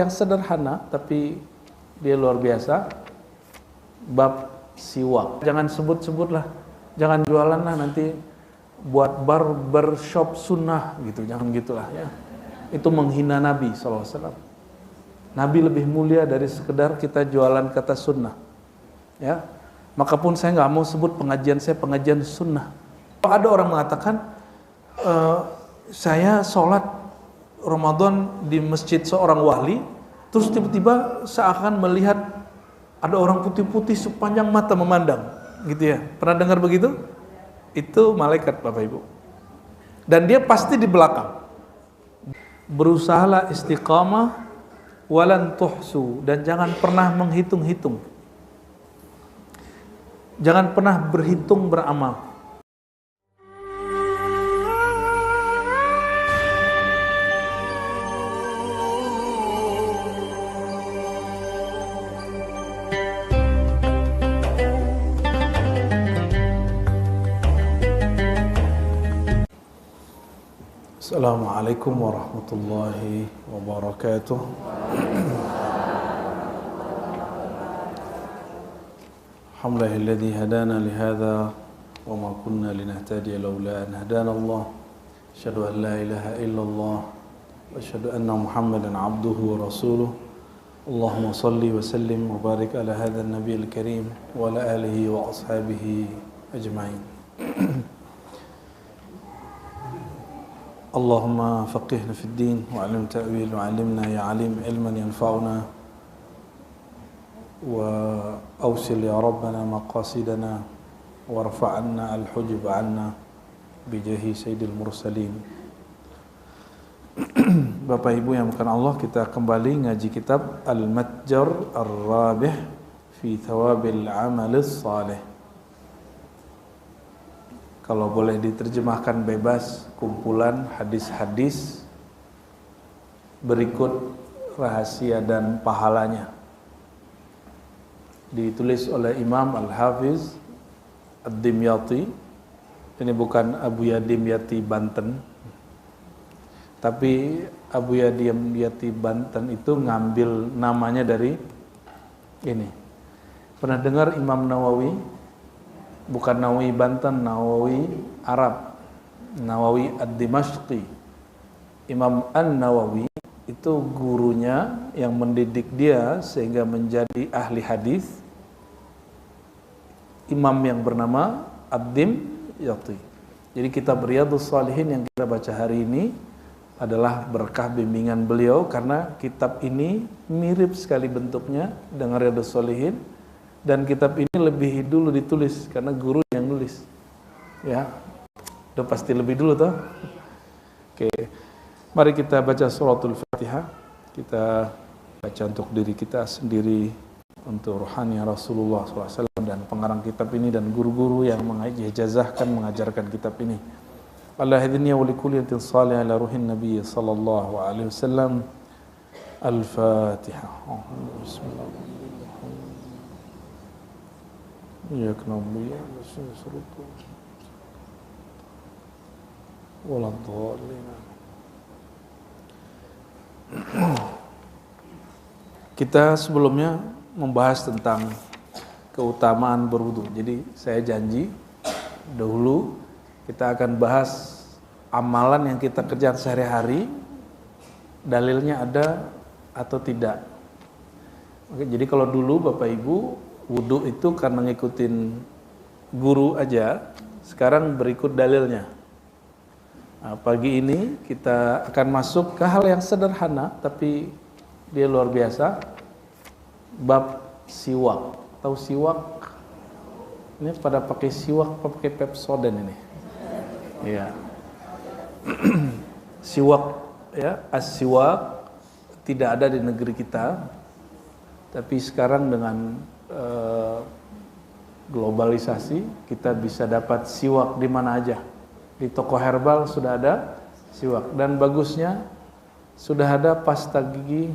yang sederhana tapi dia luar biasa. Bab siwak. Jangan sebut-sebut lah, jangan jualan lah nanti buat barbershop sunnah gitu, jangan gitulah ya. Itu menghina Nabi SAW. Nabi lebih mulia dari sekedar kita jualan kata sunnah ya. Makapun saya nggak mau sebut pengajian saya pengajian sunnah. Ada orang mengatakan saya sholat Ramadan di masjid seorang wali, terus tiba-tiba seakan melihat ada orang putih-putih sepanjang mata memandang, gitu ya. Pernah dengar begitu? Itu malaikat, Bapak Ibu. Dan dia pasti di belakang. Berusahalah istiqamah walan tuhsu, dan jangan pernah menghitung-hitung. Jangan pernah berhitung beramal. Assalamualaikum warahmatullahi wabarakatuh. Alhamdulillahilladzi hadana lihadza wa ma kunna linahtadiya laula an hadana Allah. Asyhadu an la ilaha illallah wa asyhadu anna Muhammadan abduhu wa rasuluh. Allahumma shalli wa sallim wa barik ala hadzal nabiyil karim wa ala alihi wa ashabihi ajma'in. Allahumma faqihna fid din wa 'allim ta'wil wa 'allimna ya 'alim ilman yanfa'una wa awsil ya rabbana maqasidana warfa'anna al-hujub 'anna bijahi sayyidil mursalin. Bapak Ibu yang bukan Allah, kita kembali ngaji kitab Al-Matjar Ar-Rabih fi Thawabil Amalis Salih. Kalau boleh diterjemahkan bebas, kumpulan hadis-hadis berikut rahasia dan pahalanya. Ditulis oleh Imam Al-Hafiz Ad-Dimyati. Ini bukan Abu Yadimyati Banten, tapi Abu Yadimyati Banten itu ngambil namanya dari ini. Pernah dengar Imam Nawawi? Bukan Nawawi Banten, Nawawi Arab, Nawawi Ad-Dimashqi. Imam An-Nawawi itu gurunya yang mendidik dia sehingga menjadi ahli hadis, imam yang bernama Ad-Dimyati. Jadi kitab Riyadhus Shalihin yang kita baca hari ini adalah berkah bimbingan beliau, karena kitab ini mirip sekali bentuknya dengan Riyadhus Shalihin. Dan kitab ini lebih dulu ditulis karena guru yang nulis. Ya, udah pasti lebih dulu toh. Oke, mari kita baca suratul Fatihah. Kita baca untuk diri kita sendiri, untuk rohani Rasulullah SAW dan pengarang kitab ini dan guru-guru yang mengijazahkan mengajarkan kitab ini. Allah hadiniya wa likulli yatin salih ala ruhin Nabi sallallahu alaihi wasallam. Al-Fatihah. Bismillahirrahmanirrahim. Ya kenapa ya suruh waladhdallin. Kita sebelumnya membahas tentang keutamaan berwudu. Jadi saya janji dahulu kita akan bahas amalan yang kita kerjakan sehari-hari, dalilnya ada atau tidak. Oke, jadi kalau dulu Bapak Ibu wudu itu karena ngikutin guru aja, sekarang berikut dalilnya. Nah, pagi ini kita akan masuk ke hal yang sederhana tapi dia luar biasa. Bab siwak. Tahu siwak? Ini pada pakai siwak, pakai Pepsodent ini. Iya. Siwak ya, as-siwak tidak ada di negeri kita. Tapi sekarang dengan globalisasi kita bisa dapat siwak di mana aja. Di toko herbal sudah ada siwak, dan bagusnya sudah ada pasta gigi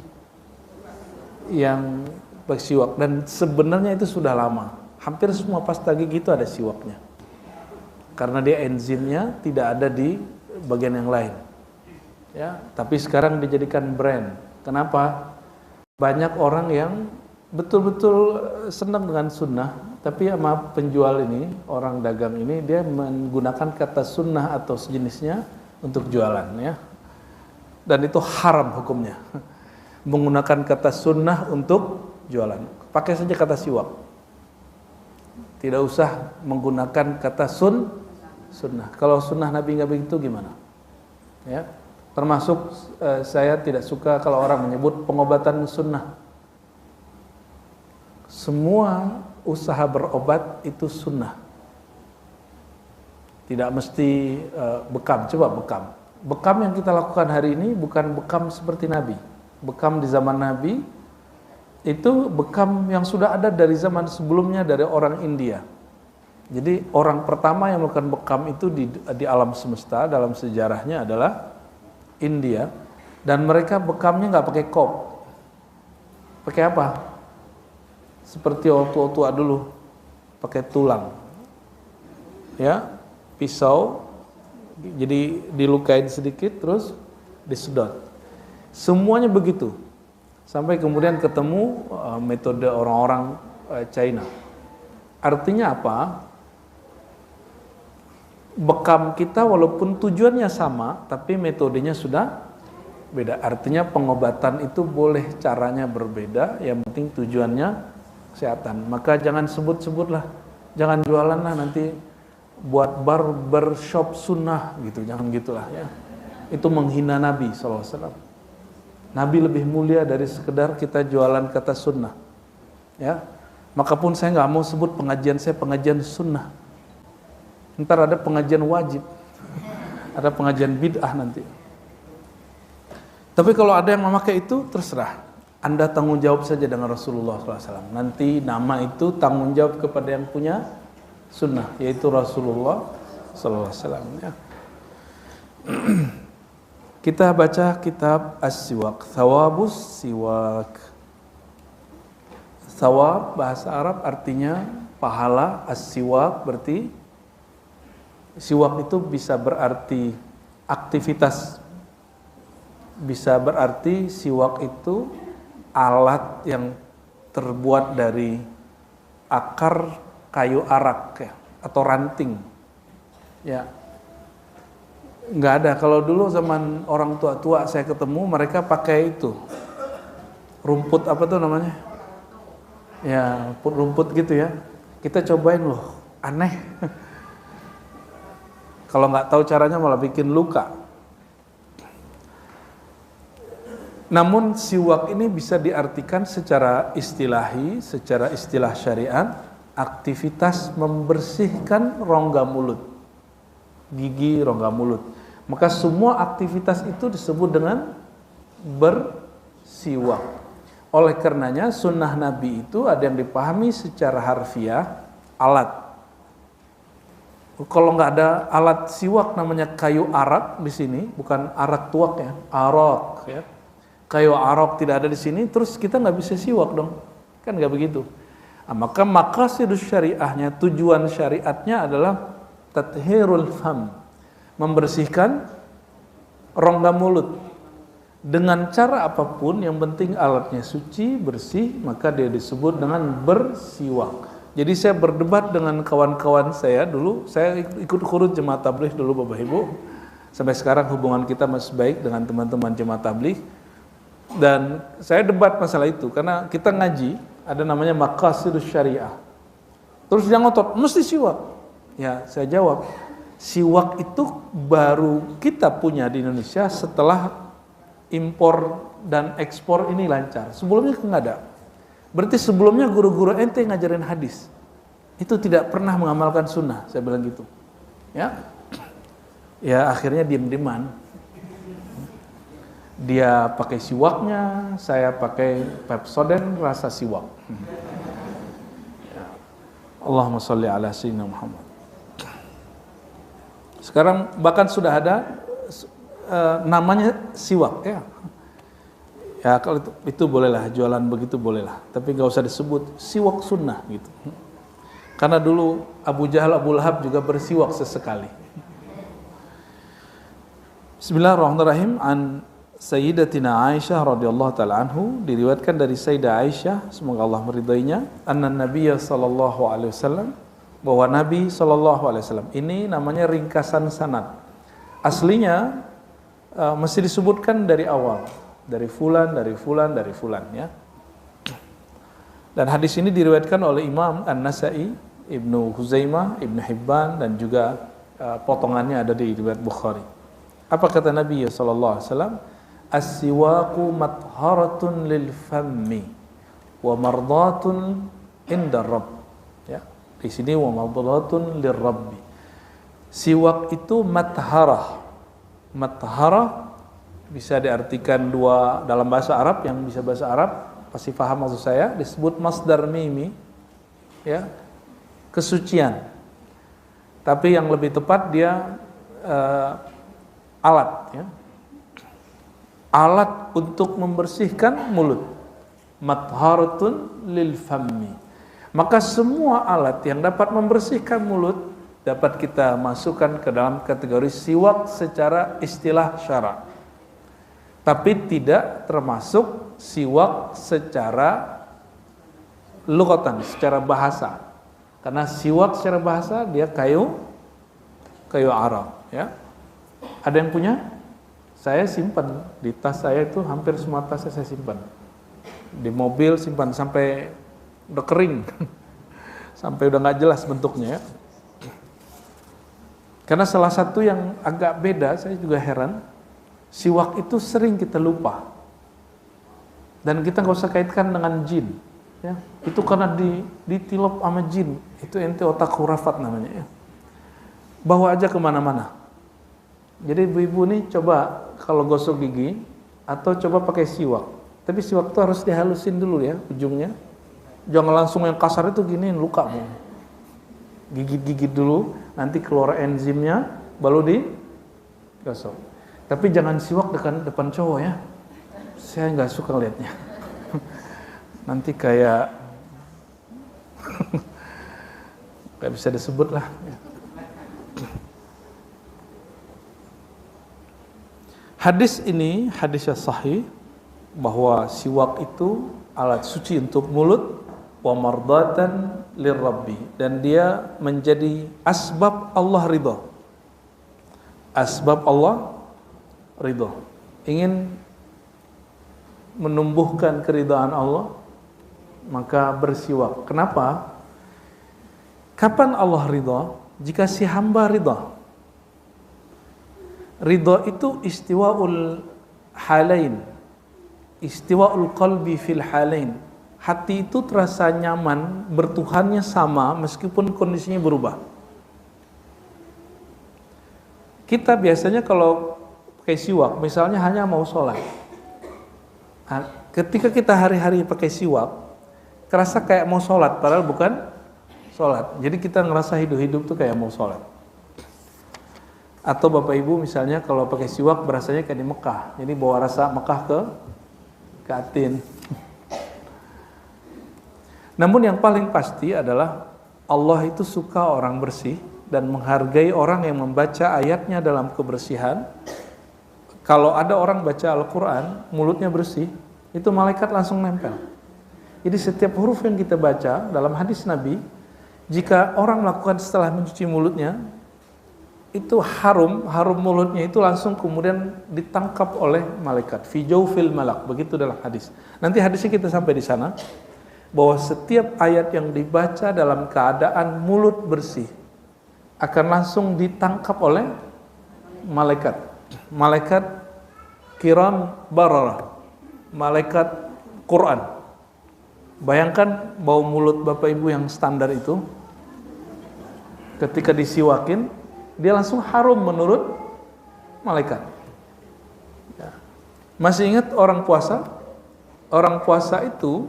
yang bersiwak, dan sebenarnya itu sudah lama. Hampir semua pasta gigi itu ada siwaknya. Karena dia enzimnya tidak ada di bagian yang lain. Ya, tapi sekarang dijadikan brand. Kenapa? banyak orang yang betul-betul senang dengan sunnah, tapi sama penjual ini, orang dagang ini, dia menggunakan kata sunnah atau sejenisnya untuk jualan, ya. Dan itu haram hukumnya. Menggunakan kata sunnah untuk jualan. Pakai saja kata siwak. Tidak usah menggunakan kata sunnah. Kalau sunnah Nabi nggak begitu gimana? Ya. Termasuk saya tidak suka kalau orang menyebut pengobatan sunnah. Semua usaha berobat itu sunnah. Tidak mesti bekam. Coba bekam. Bekam yang kita lakukan hari ini bukan bekam seperti Nabi. Bekam di zaman Nabi itu bekam yang sudah ada dari zaman sebelumnya dari orang India. Jadi orang pertama yang melakukan bekam itu di alam semesta dalam sejarahnya adalah India, dan mereka bekamnya nggak pakai kop. Pakai apa? Seperti orang tua dulu, pakai tulang, ya, pisau, jadi dilukain sedikit terus disedot. Semuanya begitu, sampai kemudian ketemu metode orang-orang China. Artinya apa? Bekam kita walaupun tujuannya sama, tapi metodenya sudah beda. Artinya pengobatan itu boleh caranya berbeda, yang penting tujuannya kesehatan. Maka jangan sebut-sebutlah, jangan jualan lah nanti buat barbershop sunnah gitu, jangan gitulah ya. Itu menghina Nabi SAW. Nabi lebih mulia dari sekedar kita jualan kata sunnah, ya. Maka pun saya nggak mau sebut pengajian saya pengajian sunnah. Ntar ada pengajian wajib, ada pengajian bid'ah nanti. Tapi kalau ada yang memakai itu, terserah. Anda tanggung jawab saja dengan Rasulullah SAW. Nanti nama itu tanggung jawab kepada yang punya sunnah, yaitu Rasulullah SAW. Ya. Kita baca kitab As-Siwak, Thawabus Siwak. Thawab bahasa Arab artinya pahala, As-Siwak berarti siwak itu bisa berarti aktivitas, bisa berarti siwak itu alat yang terbuat dari akar kayu arak ya, atau ranting. Ya, nggak ada. Kalau dulu zaman orang tua-tua saya ketemu, mereka pakai itu rumput apa tuh namanya? Ya, rumput gitu ya. Kita cobain loh, aneh. Kalau nggak tahu caranya malah bikin luka. Namun siwak ini bisa diartikan secara istilahi, secara istilah syariat, aktivitas membersihkan rongga mulut, gigi rongga mulut. Maka semua aktivitas itu disebut dengan bersiwak. Oleh karenanya sunnah Nabi itu ada yang dipahami secara harfiah, alat. Kalau nggak ada alat siwak namanya kayu arak di sini, bukan arak tuak ya, arak ya. Kayu arak tidak ada di sini, terus kita nggak bisa siwak dong, kan nggak begitu. Nah, maka maqasidus syariahnya, tujuan syariatnya adalah tathhirul fam, membersihkan rongga mulut dengan cara apapun, yang penting alatnya suci, bersih, maka dia disebut dengan bersiwak. Jadi saya berdebat dengan kawan-kawan saya dulu, saya ikut khurut jemaah tabligh dulu Bapak Ibu. Sampai sekarang hubungan kita masih baik dengan teman-teman jemaah tabligh. Dan saya debat masalah itu, karena kita ngaji, ada namanya maqasidus syariah. Terus dia ngotot, mesti siwak. Ya, saya jawab, siwak itu baru kita punya di Indonesia setelah impor dan ekspor ini lancar. Sebelumnya nggak ada. Berarti sebelumnya guru-guru ente ngajarin hadis itu tidak pernah mengamalkan sunnah, saya bilang gitu. Ya akhirnya diem-dieman. Dia pakai siwaknya, saya pakai Pepsodent rasa siwak. Allahumma sholli ala sayyidina Muhammad. Sekarang bahkan sudah ada namanya siwak ya. Ya kalau itu bolehlah, jualan begitu bolehlah, tapi nggak usah disebut siwak sunnah gitu. Karena dulu Abu Jahal, Abu Lahab juga bersiwak sesekali. Bismillahirrahmanirrahim. An Sayyidatina Aisyah radhiyallahu taala anhu, diriwayatkan dari Sayyidah Aisyah semoga Allah meridainya, anna Nabiyya sallallahu alaihi wasallam, bahwa Nabi sallallahu alaihi wasallam, ini namanya ringkasan sanad. Aslinya mesti disebutkan dari awal, dari fulan ya. Dan hadis ini diriwayatkan oleh Imam An-Nasa'i, Ibnu Huzaimah, Ibnu Hibban, dan juga potongannya ada di riwayat Bukhari. Apa kata Nabi sallallahu alaihi wasallam? As-siwaqu matharatun lil fammi wa mardatun inda rabb. Ya, di sini wa mardatun lir rabbi. Siwak itu matharah. Matharah bisa diartikan dua dalam bahasa Arab, yang bisa bahasa Arab pasti paham maksud saya, disebut masdar mimi, ya, kesucian. Tapi yang lebih tepat dia alat, ya. Alat untuk membersihkan mulut. Matharatun lil fammi. Maka semua alat yang dapat membersihkan mulut dapat kita masukkan ke dalam kategori siwak secara istilah syara. Tapi tidak termasuk siwak secara lughatan, secara bahasa. Karena siwak secara bahasa dia kayu Arab, ya. Ada yang punya? Saya simpan di tas saya, itu hampir semua tas saya simpan. Di mobil simpan sampai udah kering. Sampai udah nggak jelas bentuknya, ya. Karena salah satu yang agak beda, saya juga heran, siwak itu sering kita lupa. Dan kita nggak usah kaitkan dengan jin, ya. Itu karena ditilop sama jin. Itu ente otak khurafat namanya, ya. Bawa aja kemana-mana. Jadi ibu-ibu nih coba kalau gosok gigi atau coba pakai siwak. Tapi siwak itu harus dihalusin dulu, ya, ujungnya. Jangan langsung yang kasar itu giniin, luka. Gigit-gigit dulu, nanti keluar enzimnya, baru digosok. Tapi jangan siwak depan cowok, ya. Saya nggak suka liatnya. Nanti kayak nggak bisa disebut lah. Hadis ini hadis yang sahih bahwa siwak itu alat suci untuk mulut, wa mardatan lirabbi, dan dia menjadi asbab Allah ridha. Asbab Allah ridha. Ingin menumbuhkan keridhaan Allah, maka bersiwak. Kenapa? Kapan Allah ridha? Jika si hamba ridha. Ridha itu istiwa'ul halain, istiwa'ul qalbi fil halain. Hati itu terasa nyaman, bertuhannya sama meskipun kondisinya berubah. Kita biasanya kalau pakai siwak, misalnya hanya mau sholat. Nah, ketika kita hari-hari pakai siwak, kerasa kayak mau sholat, padahal bukan sholat. Jadi kita ngerasa hidup-hidup tuh kayak mau sholat. Atau Bapak Ibu misalnya kalau pakai siwak berasanya kayak di Mekah. Jadi bawa rasa Mekah ke Atin. Namun yang paling pasti adalah Allah itu suka orang bersih dan menghargai orang yang membaca ayatnya dalam kebersihan. Kalau ada orang baca Al-Quran, mulutnya bersih, itu malaikat langsung nempel. Jadi setiap huruf yang kita baca dalam hadis Nabi, jika orang melakukan setelah mencuci mulutnya, itu harum mulutnya itu langsung kemudian ditangkap oleh malaikat. Fi jawfil malak, begitu dalam hadis. Nanti hadisnya kita sampai di sana, bahwa setiap ayat yang dibaca dalam keadaan mulut bersih akan langsung ditangkap oleh malaikat. Malaikat kiram bararah, malaikat Quran. Bayangkan bau mulut Bapak Ibu yang standar itu, ketika disiwakin, dia langsung harum menurut malaikat. Ya. Masih ingat orang puasa? Orang puasa itu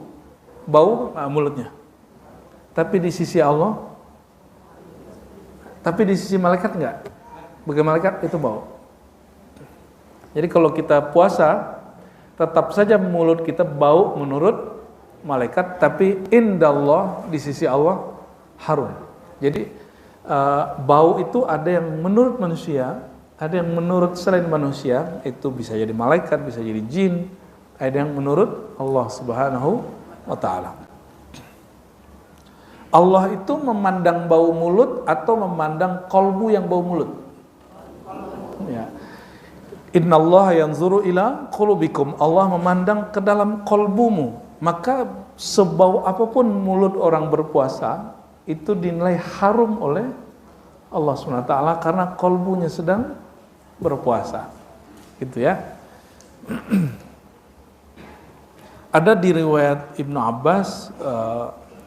bau mulutnya. Tapi di sisi Allah, tapi di sisi malaikat enggak. Bagi malaikat itu bau. Jadi kalau kita puasa, tetap saja mulut kita bau menurut malaikat, tapi indallah, di sisi Allah harum. Jadi bau itu ada yang menurut manusia Ada yang menurut selain manusia, itu bisa jadi malaikat, bisa jadi jin. Ada yang menurut Allah Subhanahu wa ta'ala. Allah itu memandang bau mulut atau memandang kolbu yang bau mulut? Ya. Innallaha yanzuru ila qulubikum. Allah memandang ke dalam kolbumu. Maka sebau apapun mulut orang berpuasa itu dinilai harum oleh Allah SWT karena kolbunya sedang berpuasa. Gitu ya. Ada di riwayat Ibnu Abbas,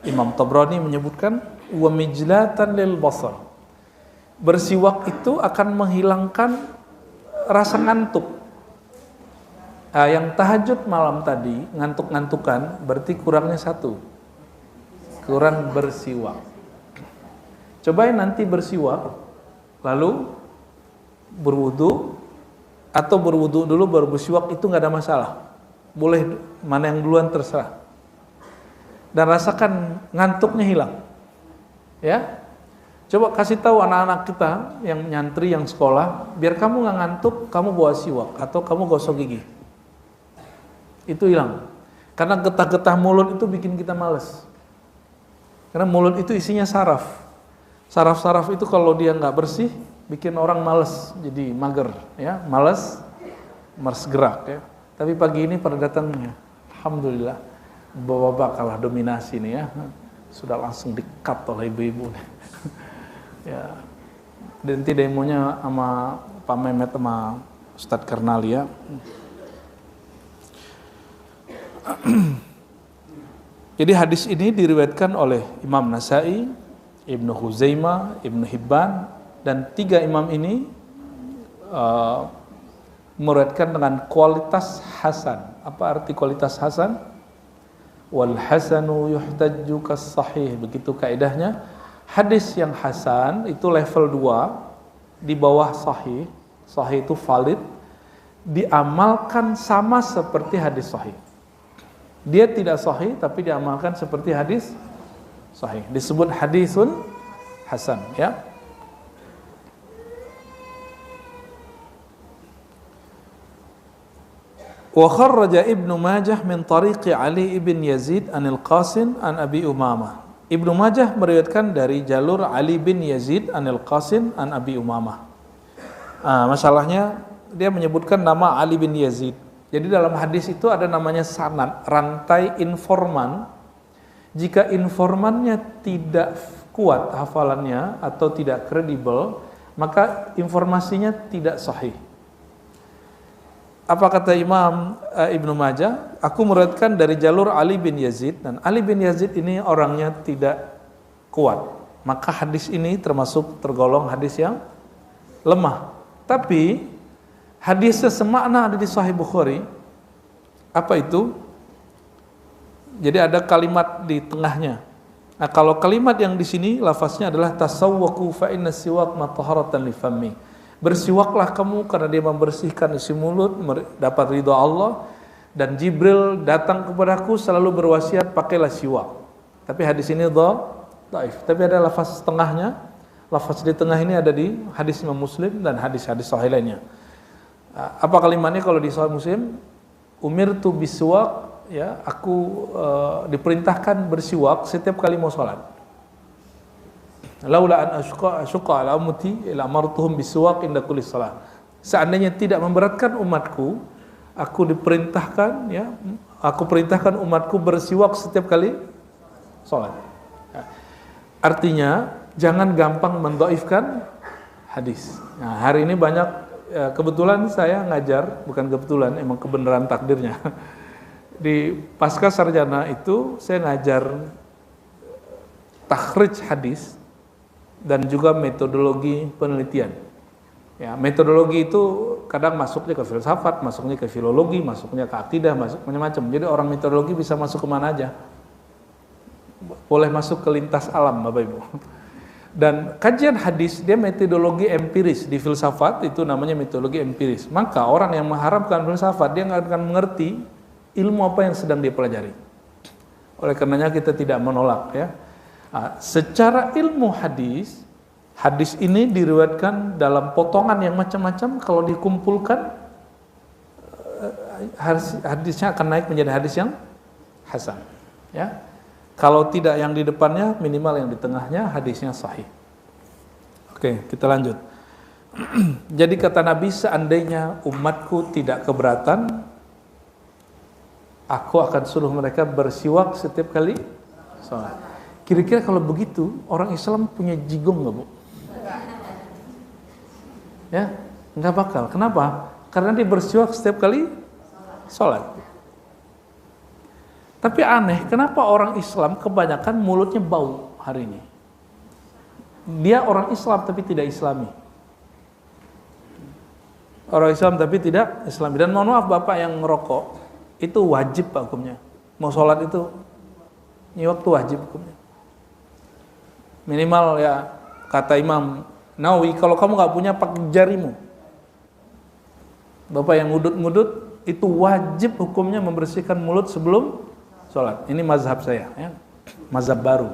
Imam Tabrani menyebutkan wa mijlatan lil basar. Bersiwak itu akan menghilangkan rasa ngantuk. Yang tahajud malam tadi ngantuk-ngantukan berarti kurangnya satu, kurang bersiwak. Cobain nanti bersiwak lalu berwudu, atau berwudu dulu baru bersiwak, itu nggak ada masalah, boleh mana yang duluan terserah, dan rasakan ngantuknya hilang ya. Coba kasih tahu anak-anak kita yang nyantri, yang sekolah, biar kamu nggak ngantuk, kamu bawa siwak atau kamu gosok gigi. Itu hilang. Karena getah-getah mulut itu bikin kita malas. Karena mulut itu isinya saraf. Saraf-saraf itu kalau dia nggak bersih, bikin orang malas, jadi mager, ya, malas gerak ya. Tapi pagi ini pada datangnya, alhamdulillah, bapak-bapak kalah dominasi nih ya, sudah langsung di-cut oleh ibu-ibu nih. Ya, nanti demonya sama Pak Mehmet sama Ustadz Kernali ya. Jadi hadis ini diriwayatkan oleh Imam Nasai, Ibnu Huzaimah, Ibnu Hibban, dan 3 imam ini meriwayatkan dengan kualitas hasan. Apa arti kualitas hasan? Wal hasanu yuhtajju kas sahih. Begitu kaidahnya. Hadis yang hasan itu level 2 di bawah sahih. Sahih itu valid, diamalkan sama seperti hadis sahih. Dia tidak sahih tapi diamalkan seperti hadis sahih. Disebut hadisun hasan ya. Wa kharraja Ibnu Majah min tariqi Ali ibn Yazid anil Qasim an Abi Umamah. Ibnu Majah meriwayatkan dari jalur Ali bin Yazid anil Qasim an Abi Umamah. Masalahnya dia menyebutkan nama Ali bin Yazid. Jadi dalam hadis itu ada namanya sanad, rantai informan. Jika informannya tidak kuat hafalannya atau tidak kredibel, maka informasinya tidak sahih. Apa kata Imam Ibnu Majah? Aku meriwayatkan dari jalur Ali bin Yazid, dan Ali bin Yazid ini orangnya tidak kuat. Maka hadis ini termasuk tergolong hadis yang lemah. Tapi hadisnya semakna ada di Sahih Bukhari. Apa itu? Jadi ada kalimat di tengahnya. Nah, kalau kalimat yang di sini lafaznya adalah tasawwaku fa inna siwak mataharatan li fammi. Bersiwaklah kamu karena dia membersihkan isi mulut, dapat ridha Allah. Dan Jibril datang kepadaku selalu berwasiat pakailah siwak. Tapi hadis ini dhaif. Tapi ada lafaz tengahnya. Lafaz di tengah ini ada di hadis Imam Muslim dan hadis-hadis sahih lainnya. Apa kalimatnya kalau di Sahih Muslim? Umirtu bisiwak, ya, aku diperintahkan bersiwak setiap kali mau sholat. Laula an asyqa ala ummati ila amartuhum bisiwak inda kulli shalah. Seandainya tidak memberatkan umatku, aku diperintahkan, ya, aku perintahkan umatku bersiwak setiap kali sholat. Artinya jangan gampang mendhaifkan hadis. Nah, hari ini banyak, kebetulan saya ngajar, bukan kebetulan, emang kebenaran takdirnya. Di pasca sarjana itu saya ngajar takhrij hadis dan juga metodologi penelitian. Ya, metodologi itu kadang masuknya ke filsafat, masuknya ke filologi, masuknya ke akidah, masuk macam-macam. Jadi orang metodologi bisa masuk kemana aja. Boleh masuk ke lintas alam, Bapak Ibu. Dan kajian hadis dia metodologi empiris. Di filsafat itu namanya metodologi empiris. Maka orang yang mengharapkan filsafat dia nggak akan mengerti ilmu apa yang sedang dia pelajari. Oleh karenanya kita tidak menolak ya. Secara ilmu hadis Hadis ini diriwayatkan dalam potongan yang macam-macam, kalau dikumpulkan hadisnya akan naik menjadi hadis yang hasan. Ya. Kalau tidak yang di depannya, minimal yang di tengahnya hadisnya sahih. Oke, kita lanjut. Jadi kata Nabi, seandainya umatku tidak keberatan, aku akan suruh mereka bersiwak setiap kali sholat. Kira-kira kalau begitu, orang Islam punya jigong nggak, Bu? Ya, nggak bakal. Kenapa? Karena dia bersiwak setiap kali sholat. Tapi aneh, kenapa orang Islam kebanyakan mulutnya bau hari ini? Dia orang Islam tapi tidak Islami. Orang Islam tapi tidak Islami. Dan mohon maaf Bapak yang ngerokok, itu wajib Pak hukumnya. Mau sholat itu nyiwak itu wajib hukumnya. Minimal ya, kata Imam Nawawi, kalau kamu nggak punya pakai jarimu. Bapak yang ngudut-ngudut itu wajib hukumnya membersihkan mulut sebelum sholat. Ini mazhab saya, ya. Mazhab baru.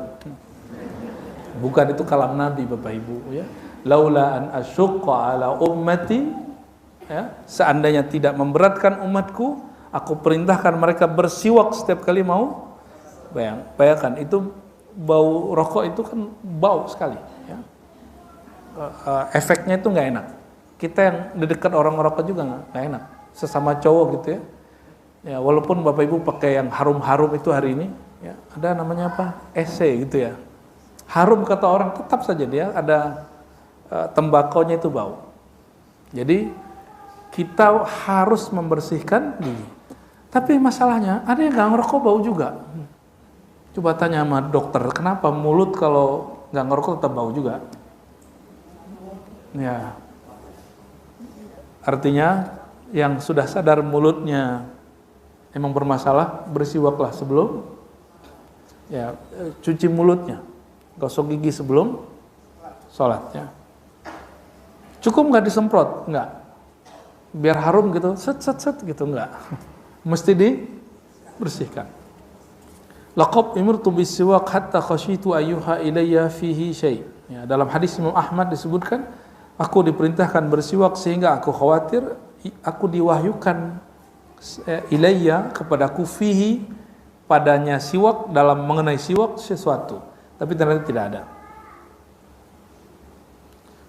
Bukan itu kalam Nabi Bapak Ibu, ya. Laula an asyqa ala ummati, ya, seandainya tidak memberatkan umatku, aku perintahkan mereka bersiwak setiap kali mau. Bayangkan itu bau rokok itu kan bau sekali, ya. Efeknya itu nggak enak. Kita yang di dekat orang ngerokok juga nggak enak. Sesama cowok gitu ya. Ya walaupun Bapak Ibu pakai yang harum-harum itu hari ini, ya, ada namanya apa? EC gitu ya. Harum kata orang, tetap saja dia ada tembakonya itu bau. Jadi kita harus membersihkan diri. Tapi masalahnya ada yang nggak ngerokok bau juga. Coba tanya sama dokter, kenapa mulut kalau nggak ngerokok tetap bau juga? Ya, artinya yang sudah sadar mulutnya emang bermasalah, bersiwaklah sebelum, ya, cuci mulutnya, gosok gigi sebelum sholat. Ya. Cukup nggak disemprot? Nggak. Biar harum gitu, set gitu, nggak. Mesti dibersihkan. Laqad imirtu bisiwak hatta khasyitu ayyuha ilayya fihi syai'. Ya, dalam hadis Imam Ahmad disebutkan, aku diperintahkan bersiwak sehingga aku khawatir aku diwahyukan ilayya kepadaku fihi padanya siwak, dalam mengenai siwak sesuatu. Tapi ternyata tidak ada.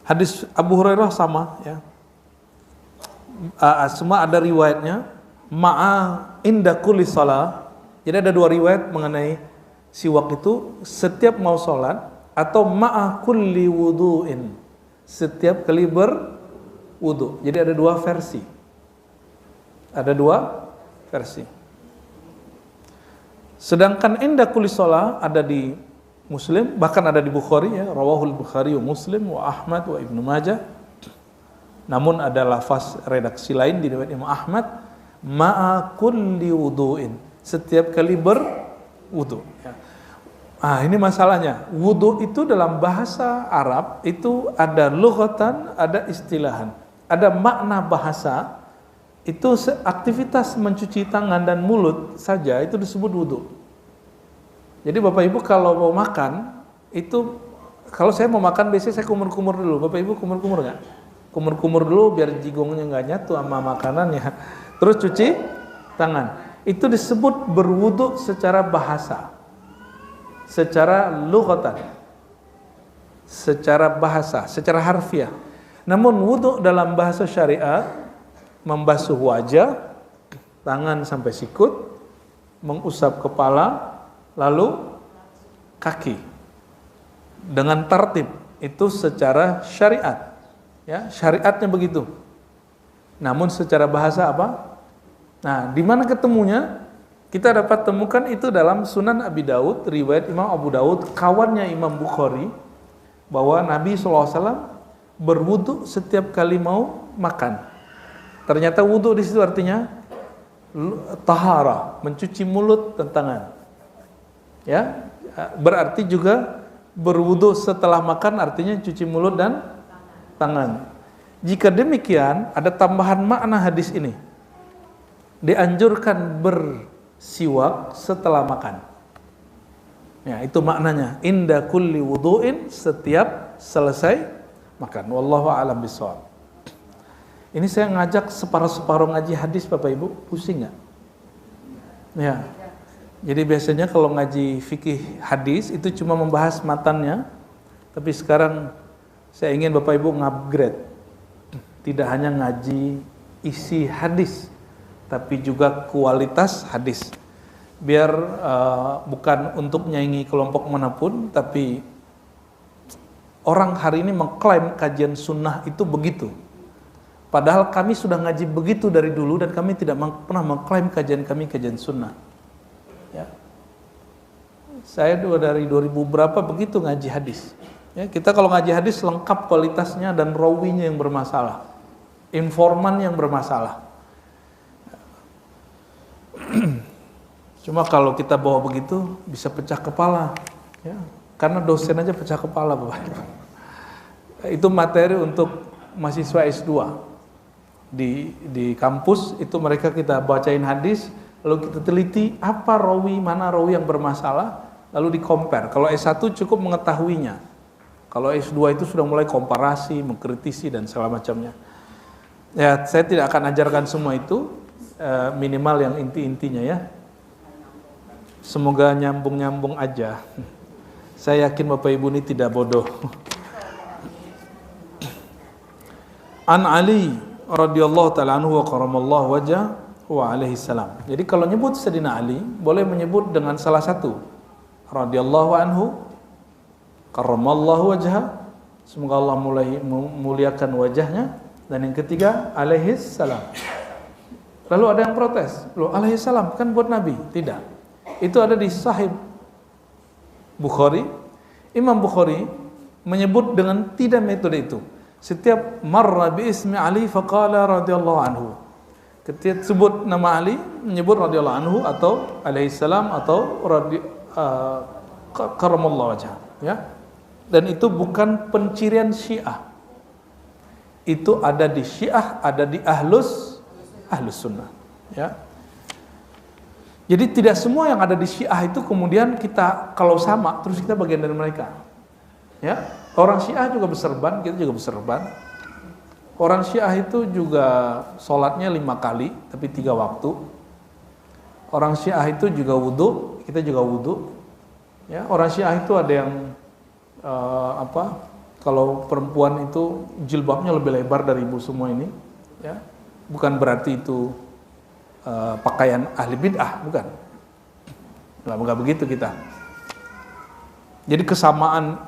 Hadis Abu Hurairah sama, ya. Semua ada riwayatnya, ma'a inda kulli shalah. Jadi ada dua riwayat mengenai siwak itu setiap mau sholat, atau ma'a kulli wudu'in, setiap kali berwudu. Jadi ada dua versi. Ada dua versi. Sedangkan inda kulli shalah ada di Muslim, bahkan ada di Bukhari, ya, rawahul Bukhari wa Muslim wa Ahmad wa Ibnu Majah. Namun ada lafaz redaksi lain di riwayat Imam Ahmad, ma'a kulli wudu'in, setiap kali berwudu. Ya. Ini masalahnya. Wudu itu dalam bahasa Arab itu ada lughatan, ada istilahan. Ada makna bahasa, itu aktivitas mencuci tangan dan mulut saja itu disebut wudu. Jadi Bapak Ibu kalau mau makan, itu kalau saya mau makan biasanya saya kumur-kumur dulu. Bapak Ibu kumur-kumur nggak? Kumur-kumur dulu biar jigongnya nggak nyatu sama makanannya. Terus cuci tangan. Itu disebut berwudu secara bahasa, secara lughatan, secara bahasa, secara harfiah. Namun wudu dalam bahasa syariat membasuh wajah, tangan sampai sikut, mengusap kepala, lalu kaki dengan tertib, itu secara syariat, ya, syariatnya begitu. Namun secara bahasa apa? Nah, di mana ketemunya? Kita dapat temukan itu dalam Sunan Abi Daud, riwayat Imam Abu Daud, kawannya Imam Bukhari, bahwa Nabi SAW berwudu setiap kali mau makan. Ternyata wudu di situ artinya tahara, mencuci mulut dan tangan. Ya, berarti juga berwudu setelah makan artinya cuci mulut dan tangan. Jika demikian, ada tambahan makna hadis ini. Dianjurkan bersiwak setelah makan. Ya, itu maknanya. Inda kulli wudu'in, setiap selesai makan. Wallahu a'lam bishawab. Ini saya ngajak separuh-separuh ngaji hadis Bapak Ibu, pusing nggak? Ya. Jadi biasanya kalau ngaji fikih hadis itu cuma membahas matannya, tapi sekarang saya ingin Bapak Ibu ngupgrade. Tidak hanya ngaji isi hadis, tapi juga kualitas hadis. Biar bukan untuk nyaingi kelompok manapun, tapi orang hari ini mengklaim kajian sunnah itu begitu. Padahal kami sudah ngaji begitu dari dulu dan kami tidak pernah mengklaim kajian kami kajian sunnah. Ya. Saya dari 2000 berapa begitu ngaji hadis. Ya, kita kalau ngaji hadis lengkap kualitasnya dan rawinya yang bermasalah, informan yang bermasalah. Cuma kalau kita bawa begitu bisa pecah kepala, ya. Karena dosen aja pecah kepala, Bapak. Itu materi untuk mahasiswa S2. Di kampus itu mereka kita bacain hadis, lalu kita teliti apa rawi, mana rawi yang bermasalah, lalu di-compare. Kalau S1 cukup mengetahuinya. Kalau S2 itu sudah mulai komparasi, mengkritisi dan segala macamnya. Ya, saya tidak akan ajarkan semua itu, minimal yang inti-intinya ya. Semoga nyambung-nyambung aja. Saya yakin Bapak Ibu ini tidak bodoh. An Ali radhiyallahu ta'ala anhu wa karamallahu wajah wa alaihi salam. Jadi kalau nyebut Sayyidina Ali, boleh menyebut dengan salah satu. Radhiyallahu anhu, karamallahu wajah, semoga Allah muliakan wajahnya. Dan yang ketiga, alaihi salam. Lalu ada yang protes, loh alaihi salam kan buat Nabi? Tidak. Itu ada di Sahih Bukhari. Imam Bukhari menyebut dengan tidak metode itu. Setiap marra bi ismi Ali faqala radhiyallahu anhu. Ketika sebut nama Ali, menyebut radhiyallahu anhu atau alaihi salam atau karamallahu wajhah, ya. Dan itu bukan pencirian Syiah. Itu ada di Syiah, ada di Ahlus Sunnah, ya. Jadi tidak semua yang ada di Syiah itu kemudian kita kalau sama terus kita bagian dari mereka. Ya. Orang Syiah juga berserban, kita juga berserban. Orang Syiah itu juga sholatnya 5 kali, tapi 3 waktu. Orang Syiah itu juga wudu, kita juga wudu. Ya, orang Syiah itu ada yang kalau perempuan itu jilbabnya lebih lebar dari ibu semua ini. Ya, bukan berarti itu pakaian ahli bid'ah, bukan. Bukan begitu kita. Jadi kesamaan,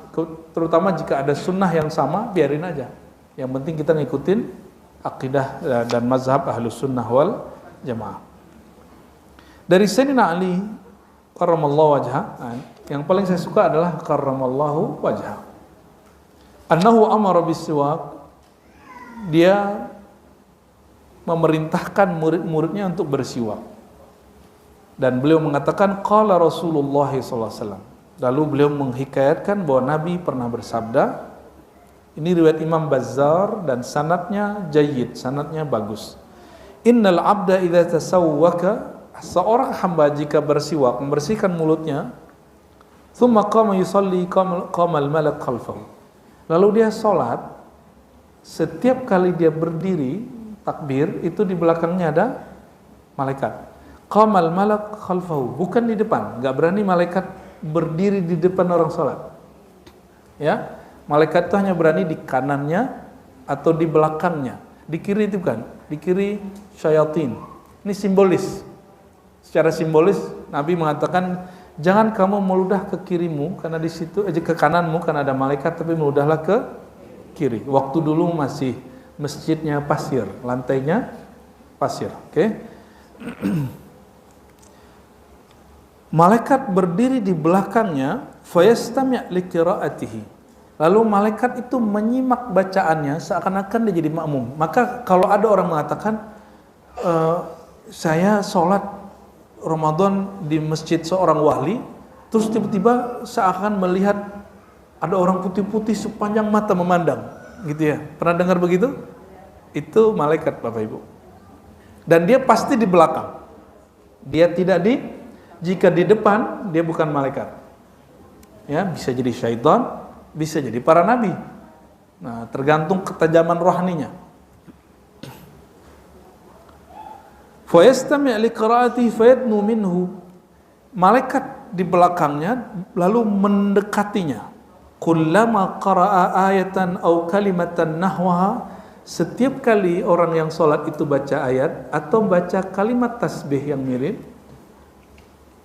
terutama jika ada sunnah yang sama, biarin aja. Yang penting kita ngikutin akidah dan mazhab ahlus sunnah wal jamaah. Dari Sayyidina Ali karramallahu wajhah, yang paling saya suka adalah karramallahu wajhah. Annahu amara bisiwak, dia memerintahkan murid-muridnya untuk bersiwak. Dan beliau mengatakan qala Rasulullah sallallahu alaihi wasallam. Lalu beliau menghikayatkan bahwa Nabi pernah bersabda, ini riwayat Imam Bazzar dan sanadnya jayyid, sanadnya bagus. Innal abda idza tasawwaka, seorang hamba jika bersiwak, membersihkan mulutnya, thumma qama yusalli qamal malak khalfahu. Lalu dia salat, setiap kali dia berdiri takbir, itu di belakangnya ada malaikat. Qamal malak khalfahu, bukan di depan, enggak berani malaikat berdiri di depan orang salat. Ya, malaikat itu hanya berani di kanannya atau di belakangnya. Di kiri itu kan, di kiri syayatin. Ini simbolis. Secara simbolis Nabi mengatakan jangan kamu meludah ke kirimu karena di situ ke kananmu karena ada malaikat, tapi meludahlah ke kiri. Waktu dulu masih masjidnya pasir, lantainya pasir. Oke. Malaikat berdiri di belakangnya, fayastami' li qiraatihi. Lalu malaikat itu menyimak bacaannya seakan-akan dia jadi makmum. Maka kalau ada orang mengatakan saya sholat Ramadan di masjid seorang wali, terus tiba-tiba seakan melihat ada orang putih-putih sepanjang mata memandang, gitu ya. Pernah dengar begitu? Itu malaikat, Bapak Ibu. Dan dia pasti di belakang. Dia tidak jika di depan dia bukan malaikat. Ya, bisa jadi syaitan, bisa jadi para nabi. Nah, tergantung ketajaman rohaninya. Fa yastami' li qira'ati fayadnu minhu. Malaikat di belakangnya lalu mendekatinya. Kullama qara'a ayatan aw kalimatan nahwaha, setiap kali orang yang sholat itu baca ayat atau baca kalimat tasbih yang mirip,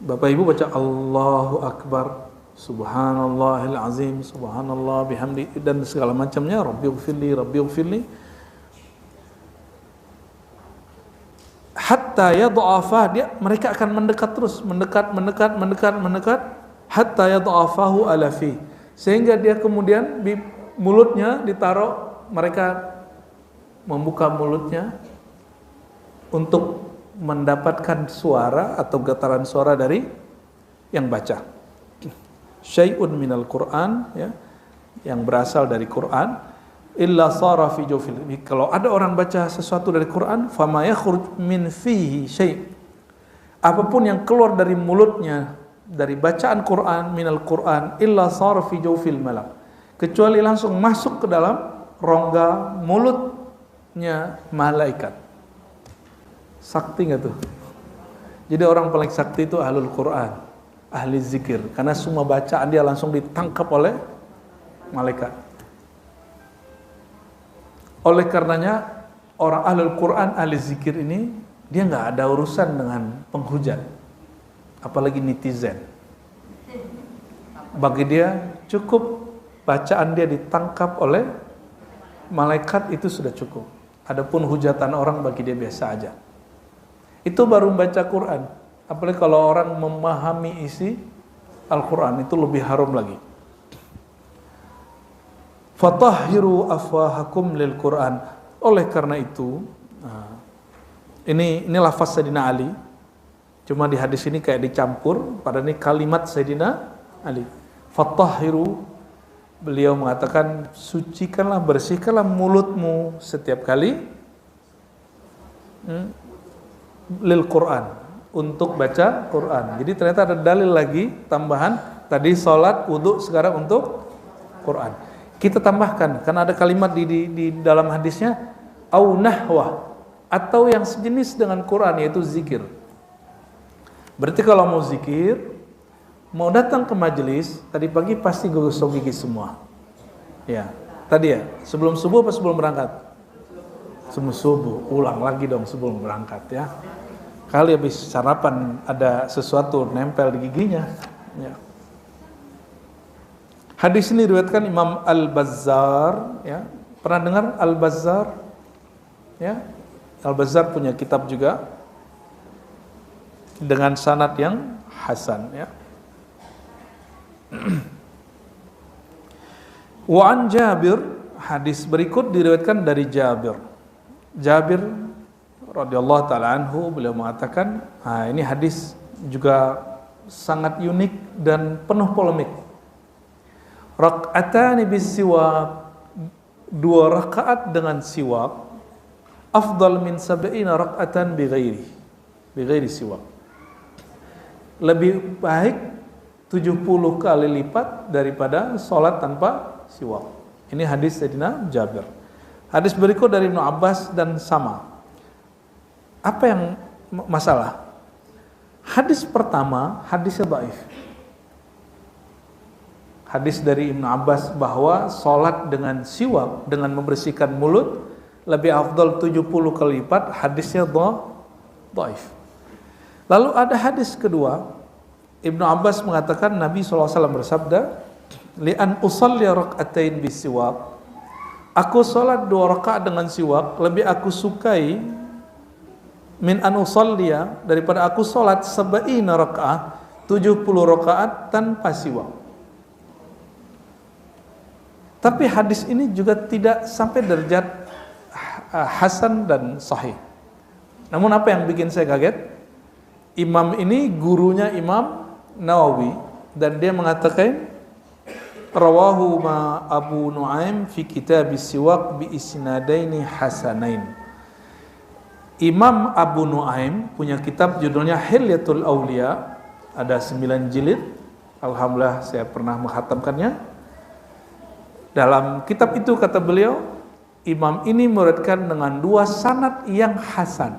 Bapak Ibu baca Allahu Akbar, Subhanallahil azim, Subhanallah bihamdi, dan segala macamnya, Rabbighfirli, Rabbighfirli, hatta yad'afa, mereka akan mendekat terus, mendekat, hatta yad'afahu ala fi, sehingga dia kemudian di mulutnya ditaruh, mereka membuka mulutnya untuk mendapatkan suara atau getaran suara dari yang baca. Syai'un minal Qur'an, ya, yang berasal dari Quran, illa sara fi jawfil. Kalau ada orang baca sesuatu dari Quran, fama yakhruj min fihi syai', apapun yang keluar dari mulutnya dari bacaan Quran, minal Quran, illa sara fi jawfil malak, kecuali langsung masuk ke dalam rongga mulutnya malaikat. Sakti nggak tuh? Jadi orang paling sakti itu ahlul Quran, ahli zikir, karena semua bacaan dia langsung ditangkap oleh malaikat. Oleh karenanya orang ahlul Quran, ahli zikir ini, dia nggak ada urusan dengan penghujat, apalagi netizen. Bagi dia cukup bacaan dia ditangkap oleh malaikat, itu sudah cukup. Adapun hujatan orang bagi dia biasa aja. Itu baru membaca Quran. Apalagi kalau orang memahami isi Al-Quran, itu lebih harum lagi. Fatahhiru afwahakum lil Quran. Oleh karena itu, ini lafaz Sayyidina Ali. Cuma di hadis ini kayak dicampur, pada ini kalimat Sayyidina Ali. Fatahhiru, beliau mengatakan, sucikanlah, bersihkanlah mulutmu setiap kali lil Quran, untuk baca Quran. Jadi ternyata ada dalil lagi tambahan, tadi sholat, wudu, sekarang untuk Quran. Kita tambahkan, karena ada kalimat di dalam hadisnya, au nahwa, atau yang sejenis dengan Quran, yaitu zikir. Berarti kalau mau zikir, mau datang ke majelis, tadi pagi pasti gosok gigi semua. Ya, tadi ya, sebelum subuh apa sebelum berangkat? Sebelum subuh, ulang lagi dong sebelum berangkat ya. Kali habis sarapan ada sesuatu nempel di giginya. Ya. Hadis ini diriwayatkan Imam Al-Bazzar. Ya. Pernah dengar Al-Bazzar? Ya. Al-Bazzar punya kitab juga dengan sanad yang hasan. Ya. Wa an Jabir, hadis berikut diriwayatkan dari Jabir. Jabir radhiyallahu taala anhu, beliau mengatakan, ini hadis juga sangat unik dan penuh polemik. Rak'atani bisiwak, 2 rakaat dengan siwak, afdal min 70 rak'atan bighairi siwak. Lebih baik 70 kali lipat daripada sholat tanpa siwak. Ini hadis Sayyidina Jabir. Hadis berikut dari Ibnu Abbas dan sama. Apa yang masalah? Hadis pertama, hadisnya dhaif. Hadis dari Ibnu Abbas bahwa sholat dengan siwak, dengan membersihkan mulut, lebih afdal 70 kali lipat, hadisnya dhaif. Lalu ada hadis kedua, Ibnu Abbas mengatakan Nabi SAW bersabda, li'an usalli rak'atain bisiwak, aku sholat 2 rakaat dengan siwak, lebih aku sukai min an usalliya, daripada aku sholat 70 rakaat, 70 rakaat tanpa siwak. Tapi hadis ini juga tidak sampai derajat hasan dan sahih. Namun apa yang bikin saya kaget, imam ini gurunya Imam Nawawi, dan dia mengatakan rawahu ma Abu Nuaim fi kitab siwak bi isnadaini hasanain. Imam Abu Nuaim punya kitab judulnya Hilyatul Auliya, ada 9 jilid, Alhamdulillah saya pernah menghatamkannya. Dalam kitab itu kata beliau, imam ini meriwayatkan dengan 2 sanad yang hasan.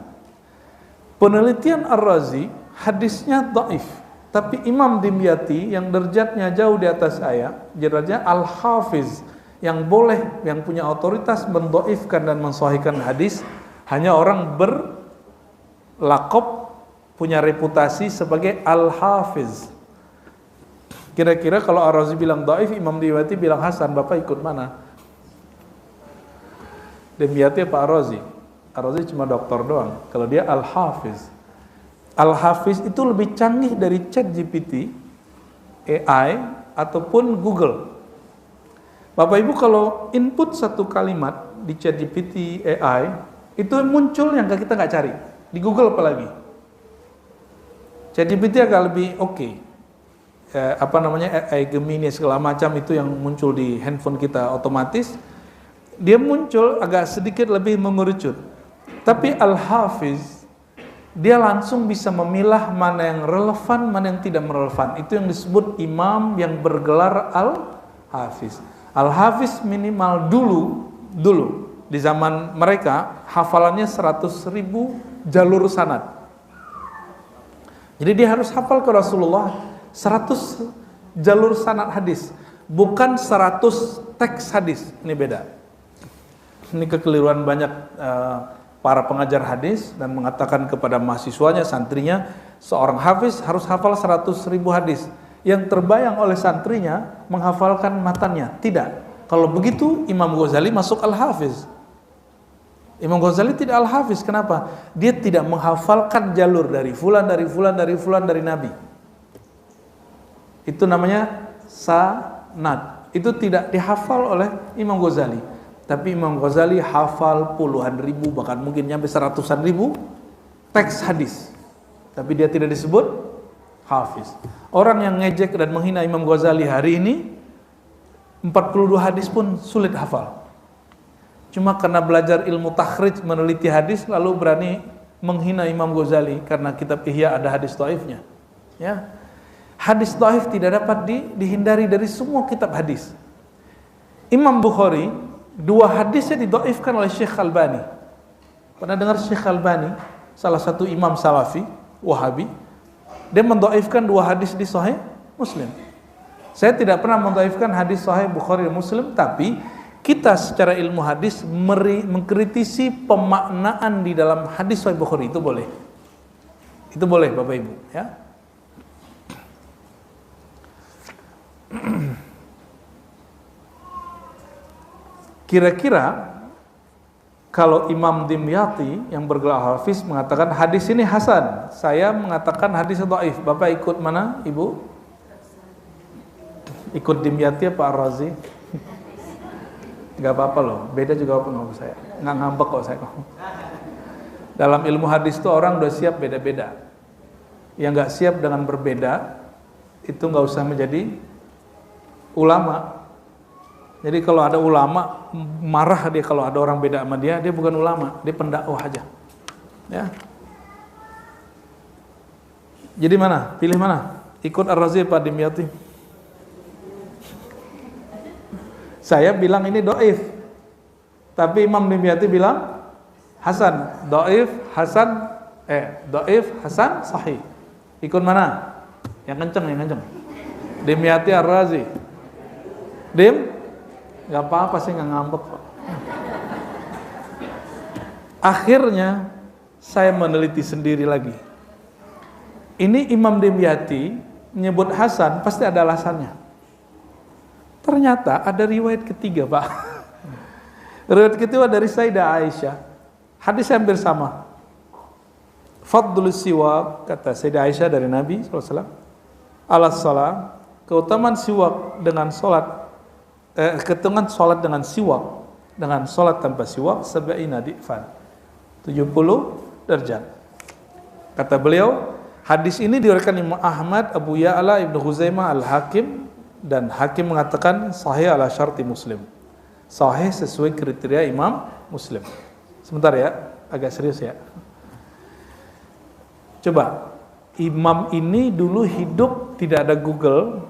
Penelitian Ar-Razi, hadisnya dhaif, tapi Imam Dimyati yang derajatnya jauh di atas saya, derajatnya Al-Hafiz, yang punya otoritas mendhaifkan dan mensahihkan hadis, hanya orang berlaqab, punya reputasi sebagai Al-Hafiz. Kira-kira kalau Ar-Razi bilang dhaif, Imam Dimyati bilang hasan, Bapak ikut mana? Dimyati apa Ar-Razi? Ar-Razi cuma doktor doang. Kalau dia Al-Hafiz. Al-Hafiz itu lebih canggih dari ChatGPT, AI, ataupun Google. Bapak Ibu kalau input satu kalimat di ChatGPT, AI, itu muncul yang kita nggak cari. Di Google apalagi. ChatGPT agak lebih oke. AI Gemini segala macam itu yang muncul di handphone kita otomatis. Dia muncul agak sedikit lebih mengerucut. Tapi Al-Hafiz, dia langsung bisa memilah mana yang relevan, mana yang tidak relevan. Itu yang disebut imam yang bergelar Al-Hafiz. Al-Hafiz minimal dulu di zaman mereka hafalannya 100.000 jalur sanad. Jadi dia harus hafal ke Rasulullah 100 jalur sanad hadis, bukan 100 teks hadis. Ini beda. Ini kekeliruan banyak para pengajar hadis dan mengatakan kepada mahasiswanya, santrinya, seorang hafiz harus hafal 100.000 hadis. Yang terbayang oleh santrinya menghafalkan matannya. Tidak. Kalau begitu Imam Ghazali masuk Al-Hafiz. Imam Ghazali tidak Al-Hafiz. Kenapa? Dia tidak menghafalkan jalur dari fulan, dari Nabi. Itu namanya sanad. Itu tidak dihafal oleh Imam Ghazali. Tapi Imam Ghazali hafal puluhan ribu, bahkan mungkin sampai 100-an ribu teks hadis. Tapi dia tidak disebut hafiz. Orang yang ngejek dan menghina Imam Ghazali hari ini 42 hadis pun sulit hafal. Cuma karena belajar ilmu takhrij, meneliti hadis, lalu berani menghina Imam Ghazali karena kitab Ihya ada hadis dhaifnya. Ya. Hadis dhaif tidak dapat dihindari dari semua kitab hadis. Imam Bukhari, 2 hadisnya didhaifkan oleh Syekh Albani. Pernah dengar Syekh Albani, salah satu imam salafi, Wahabi, dia mendhaifkan 2 hadis di Sahih Muslim. Saya tidak pernah mendhaifkan hadis Sahih Bukhari dan Muslim, tapi kita secara ilmu hadis mengkritisi pemaknaan di dalam hadis Sahih Bukhari, itu boleh. Itu boleh Bapak Ibu, ya. Kira-kira kalau Imam Dimyati yang bergelar Hafiz mengatakan hadis ini hasan, saya mengatakan hadis dhaif, Bapak ikut mana, Ibu? Ikut Dimyati apa Ar-Razi? Gak apa-apa loh, beda juga apa sama saya. Nggak ngambek kok saya. Dalam ilmu hadis itu orang udah siap beda-beda. Yang nggak siap dengan berbeda itu nggak usah menjadi ulama. Jadi kalau ada ulama marah dia kalau ada orang beda sama dia bukan ulama, dia pendakwah aja. Ya. Jadi mana? Pilih mana? Ikut Ar-Razi apa Dimyati? Saya bilang ini dhaif. Tapi Imam Dimyati bilang hasan, dhaif, hasan, sahih. Ikut mana? Yang kenceng. Dimyati Ar-Razi. Gak apa-apa sih, gak ngambek kok. Akhirnya saya meneliti sendiri lagi. Ini Imam Dimyati menyebut hasan pasti ada alasannya. Ternyata ada riwayat ketiga, Pak. Riwayat ketiga dari Sayyidah Aisyah. Hadis hampir sama. Fadlus siwak, kata Sayyidah Aisyah dari Nabi SAW. Alas salam, keutamaan siwak dengan solat, keutamaan solat dengan siwak, dengan solat tanpa siwak, sab'ina di'fan, 70 derajat. Kata beliau, hadis ini diriwayatkan Imam Ahmad, Abu Ya'la, Ibnu Huzaimah, Al-Hakim, dan Hakim mengatakan sahih ala syarti Muslim. Sahih sesuai kriteria Imam Muslim. Sebentar ya, agak serius ya. Coba, imam ini dulu hidup tidak ada Google,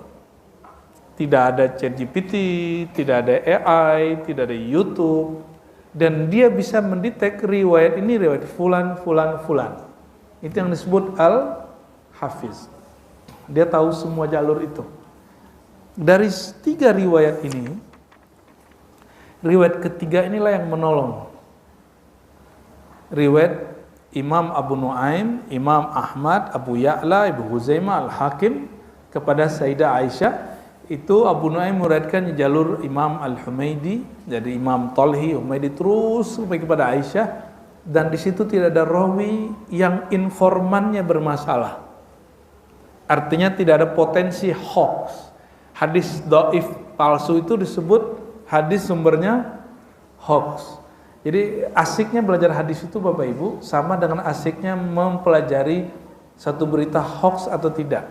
Tidak ada ChatGPT, tidak ada AI, tidak ada YouTube, dan dia bisa mendetek riwayat ini riwayat fulan, fulan, fulan. Itu yang disebut al-hafiz. Dia tahu semua jalur itu. Dari 3 riwayat ini, riwayat ketiga inilah yang menolong. Riwayat Imam Abu Nuaim, Imam Ahmad, Abu Ya'la, Ibnu Huzaimah, Al-Hakim kepada Sayyidah Aisyah. Itu Abu Nuaim meriwayatkan jalur Imam Al-Humaidi, jadi Imam Talhi, Humaidi terus sampai kepada Aisyah, dan di situ tidak ada rawi yang informannya bermasalah. Artinya tidak ada potensi hoax. Hadis dhaif palsu itu disebut hadis sumbernya hoax. Jadi asiknya belajar hadis itu Bapak Ibu sama dengan asiknya mempelajari satu berita hoax atau tidak.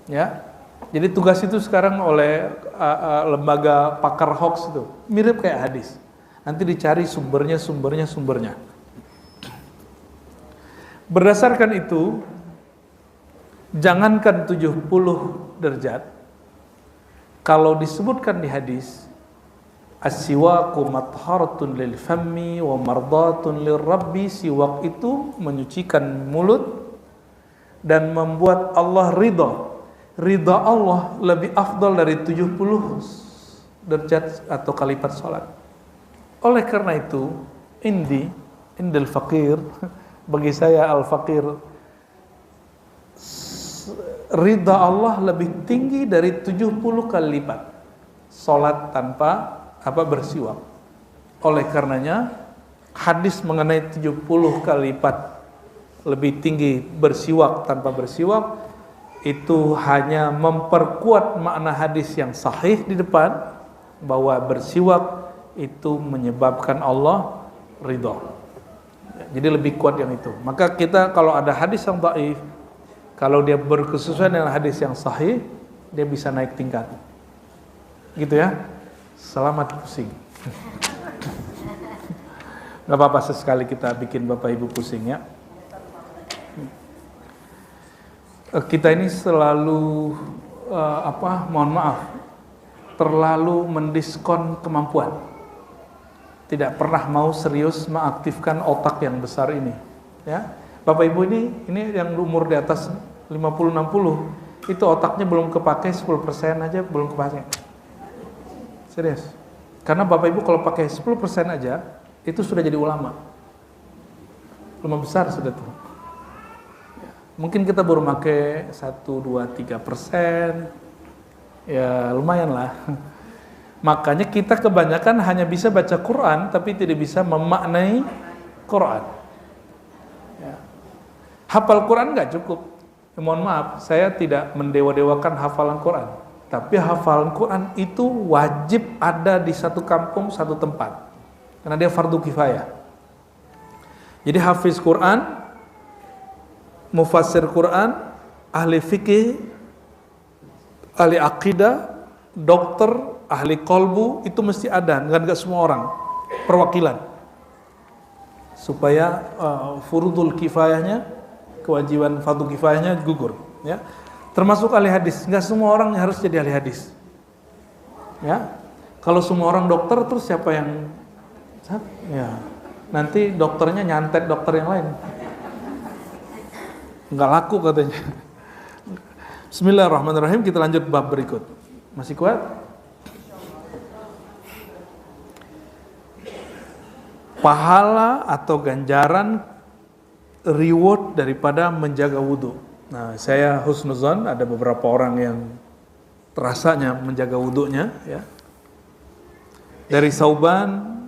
Ya. Jadi tugas itu sekarang oleh lembaga pakar hoax itu mirip kayak hadis. Nanti dicari sumbernya. Berdasarkan itu, jangankan 70 derajat, kalau disebutkan di hadis, as-siwaku matharatun lil fammi wa mardatun lir rabbi, siwak itu menyucikan mulut dan membuat Allah ridha. Ridha Allah lebih afdal dari 70 derajat atau kalipat salat. Oleh karena itu, indil faqir, bagi saya al-faqir, ridha Allah lebih tinggi dari 70 kali lipat salat tanpa bersiwak. Oleh karenanya, hadis mengenai 70 kali lipat lebih tinggi bersiwak tanpa bersiwak itu hanya memperkuat makna hadis yang sahih di depan, bahwa bersiwak itu menyebabkan Allah ridha. Jadi lebih kuat yang itu. Maka kita kalau ada hadis yang dhaif, kalau dia berkesesuaian dengan hadis yang sahih, dia bisa naik tingkat. Gitu ya. Selamat pusing. Gak apa-apa sesekali kita bikin Bapak Ibu pusing ya. Kita ini selalu mohon maaf, terlalu mendiskon kemampuan. Tidak pernah mau serius mengaktifkan otak yang besar ini. Ya, Bapak Ibu ini yang umur di atas 50-60, itu otaknya belum kepake 10% aja belum kepake. Serius. Karena Bapak Ibu kalau pakai 10% aja, itu sudah jadi ulama. Ulama besar sudah tuh. Mungkin kita baru pakai 1, 2, 3%, ya lumayan lah. Makanya kita kebanyakan hanya bisa baca Quran, tapi tidak bisa memaknai Quran. Ya. Hafal Quran nggak cukup. Ya, mohon maaf, saya tidak mendewa-dewakan hafalan Quran. Tapi hafalan Quran itu wajib ada di satu kampung, satu tempat. Karena dia fardu kifayah. Jadi hafiz Quran, mufassir Quran, ahli fikih, ahli akidah, dokter, ahli kolbu, itu mesti ada, nggak semua orang, perwakilan. Supaya furudul kifayahnya, kewajiban fardu kifayahnya gugur. Ya. Termasuk ahli hadis, nggak semua orang harus jadi ahli hadis. Ya. Kalau semua orang dokter, terus siapa yang? Ya. Nanti dokternya nyantet dokter yang lain. Nggak laku katanya. Bismillahirrahmanirrahim, kita lanjut bab berikut. Masih kuat? Pahala atau ganjaran reward daripada menjaga wudhu. Nah, saya husnuzon, ada beberapa orang yang terasanya menjaga wudhunya. Ya. Dari Sauban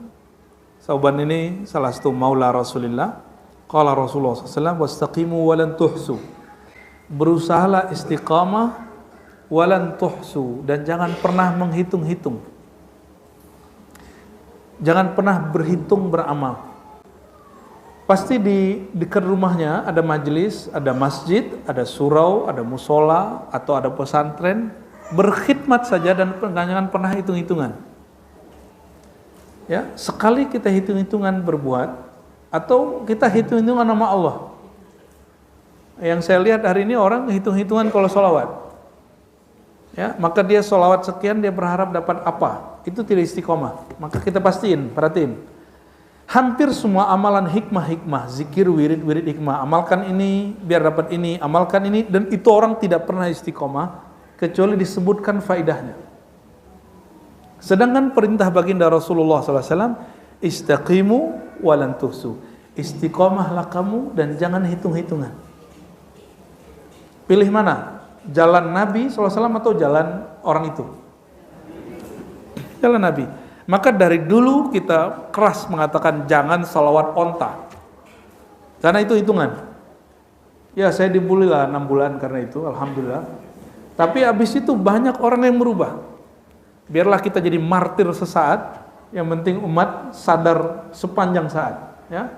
ini salah satu maula Rasulullah. Qala Rasulullah SAW, wastaqimu walan tuhsu. Berusahalah istiqamah walan tuhsu, dan jangan pernah menghitung-hitung. Jangan pernah berhitung beramal. Pasti di dekat rumahnya ada majelis, ada masjid, ada surau, ada musola, atau ada pesantren. Berkhidmat saja dan jangan pernah hitung-hitungan. Ya, sekali kita hitung-hitungan berbuat, atau kita hitung-hitungan nama Allah. Yang saya lihat hari ini orang hitung-hitungan kalau sholawat. ya, maka dia sholawat sekian, dia berharap dapat apa? Itu tidak istiqomah. Maka kita pastiin, perhatiin. Hampir semua amalan hikmah, zikir, wirid hikmah, amalkan ini biar dapat ini, amalkan ini, dan itu orang tidak pernah istiqomah kecuali disebutkan faidahnya. Sedangkan perintah baginda Rasulullah SAW, istaqimu walan tuhsu, istiqomahlah kamu dan jangan hitung-hitungan. Pilih mana? Jalan Nabi SAW atau jalan orang itu? Jalan Nabi. Maka dari dulu kita keras mengatakan jangan salawat onta, karena itu hitungan. Ya, saya dibully lah 6 bulan karena itu, alhamdulillah. Tapi habis itu banyak orang yang berubah. Biarlah kita jadi martir sesaat, yang penting umat sadar sepanjang saat, ya.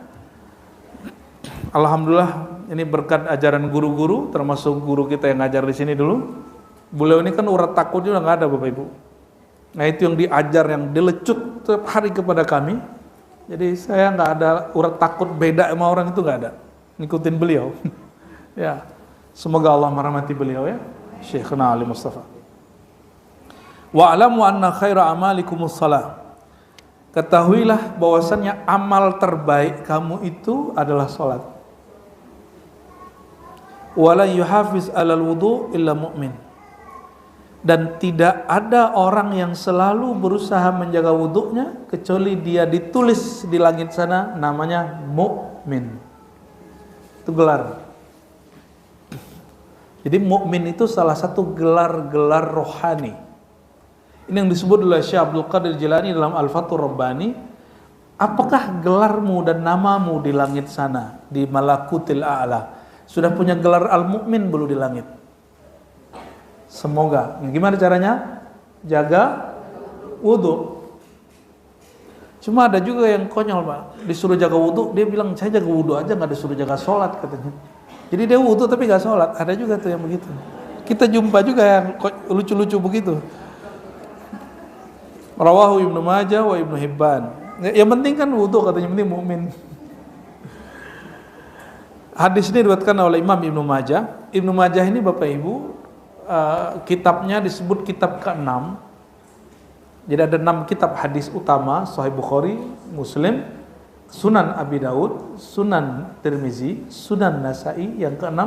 Alhamdulillah, ini berkat ajaran guru-guru, termasuk guru kita yang ngajar di sini dulu. Beliau ini kan urat takutnya udah nggak ada, Bapak Ibu. Nah, itu yang diajar, yang dilecut setiap hari kepada kami. Jadi saya nggak ada urat takut beda sama orang, itu nggak ada. Ngikutin beliau. Ya, semoga Allah merahmati beliau, ya, Syekhna Ali Mustafa. Wa'lamu anna khaira amalikumus shalah. Ketahuilah bahwasannya amal terbaik kamu itu adalah salat. Wala yuhafiz 'alal wudu illa mu'min. Dan tidak ada orang yang selalu berusaha menjaga wudunya kecuali dia ditulis di langit sana namanya mukmin. Itu gelar. Jadi mukmin itu salah satu gelar-gelar rohani. Ini yang disebut oleh Syekh Abdul Qadir Jilani dalam Al-Fathur Rabbani. Apakah gelarmu dan namamu di langit sana, di Malakutil A'la, sudah punya gelar Al-Mukmin belum di langit? Semoga. Gimana caranya? Jaga wudu. Cuma ada juga yang konyol, Pak. Disuruh jaga wudu, dia bilang saya jaga wudu aja, nggak disuruh jaga sholat katanya. Jadi dia wudu tapi nggak sholat. Ada juga tuh yang begitu. Kita jumpa juga yang lucu-lucu begitu. Rawahu Ibnu Majah wa Ibnu Hibban. Yang penting kan wudu katanya, penting mukmin. Hadis ini diriwayatkan oleh Imam Ibnu Majah. Ibnu Majah ini Bapak Ibu, kitabnya disebut kitab ke-6. Jadi ada 6 kitab hadis utama, Sahih Bukhari, Muslim, Sunan Abi Daud, Sunan Tirmizi, Sunan Nasa'i, yang ke-6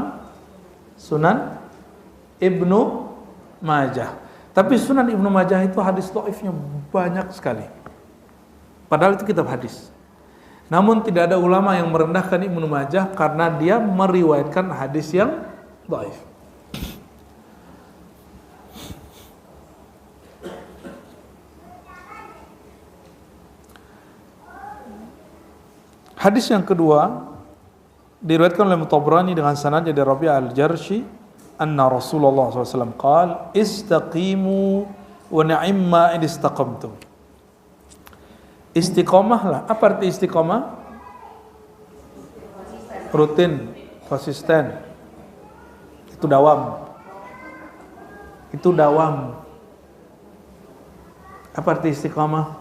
Sunan Ibnu Majah. Tapi Sunan Ibnu Majah itu hadis dhaifnya banyak sekali. Padahal itu kitab hadis. Namun tidak ada ulama yang merendahkan Ibnu Majah karena dia meriwayatkan hadis yang dhaif. Hadis yang kedua diriwayatkan oleh Tabrani dengan sanad dari Rabi' al-Jarshi, anna Rasulullah SAW qala istaqimu wa ni'ma in istaqamtum. Istiqomahlah. Apa arti istiqomah? Rutin, konsisten. Itu dawam. Itu dawam. Apa arti istiqomah?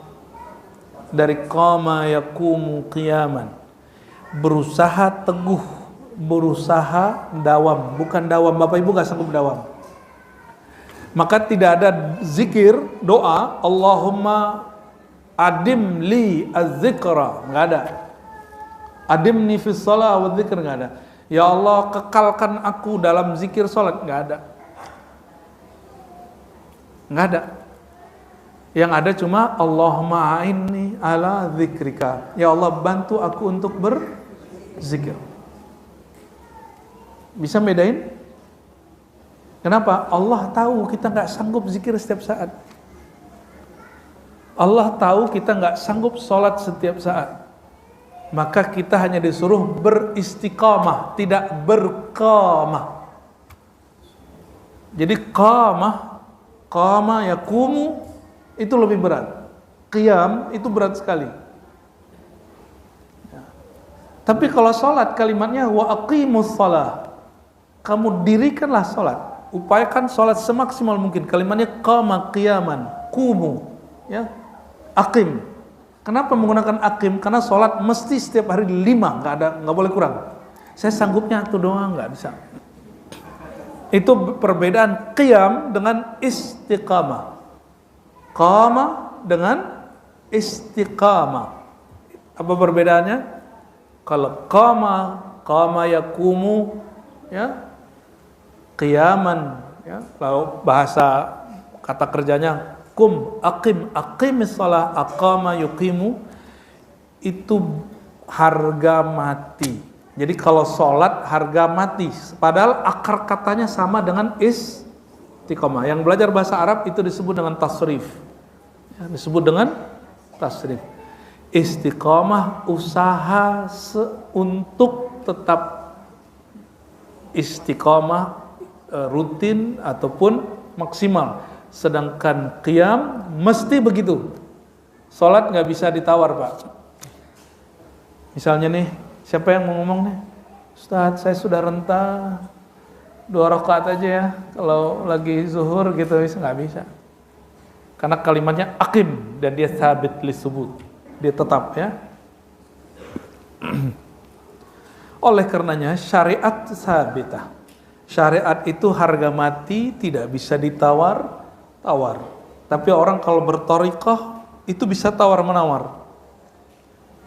Dari qama yaqumu qiyaman, berusaha teguh, berusaha dawam, bukan dawam. Bapak Ibu gak sanggup dawam, maka tidak ada zikir, doa Allahumma adim li az-zikra, nggak ada. Adimni fis shalah wa dzikr, nggak ada. Ya Allah, kekalkan aku dalam zikir salat, nggak ada. Nggak ada. Yang ada cuma Allahumma a'inni ala dzikrika. Ya Allah, bantu aku untuk berzikir. Bisa bedain? Kenapa? Allah tahu kita nggak sanggup zikir setiap saat. Allah tahu kita nggak sanggup sholat setiap saat. Maka kita hanya disuruh beristiqamah, tidak berqamah. Jadi qama yaqumu itu lebih berat. Qiyam itu berat sekali. Ya. Tapi kalau sholat kalimatnya wa aqimus shalah. Kamu dirikanlah sholat. Upayakan sholat semaksimal mungkin. Kalimatnya qama qiyaman, qumu, ya. Aqim. Kenapa menggunakan aqim? Karena sholat mesti setiap hari 5, nggak boleh kurang. Saya sanggupnya itu doang, nggak bisa. Itu perbedaan qiyam dengan istiqamah. Qama dengan istiqamah. Apa perbedaannya? Kalau qama yakumu, ya, qiyaman, ya. Kalau bahasa kata kerjanya aqimis shalah, aqama yuqimu, itu harga mati. Jadi kalau sholat harga mati, padahal akar katanya sama dengan istiqomah. Yang belajar bahasa Arab itu disebut dengan tasrif. Ya, disebut dengan tasrif. Istiqomah usaha untuk tetap istiqomah, rutin ataupun maksimal. Sedangkan qiyam mesti begitu. Sholat nggak bisa ditawar, Pak. Misalnya nih, siapa yang mau ngomong nih? Ustadz, saya sudah renta 2 rakaat aja ya. Kalau lagi zuhur gitu, nggak bisa. Karena kalimatnya aqim dan dia sabit li subut. Dia tetap, ya. Oleh karenanya syariat sabitah. Syariat itu harga mati, tidak bisa ditawar-tawar. Tapi orang kalau berthariqah itu bisa tawar-menawar.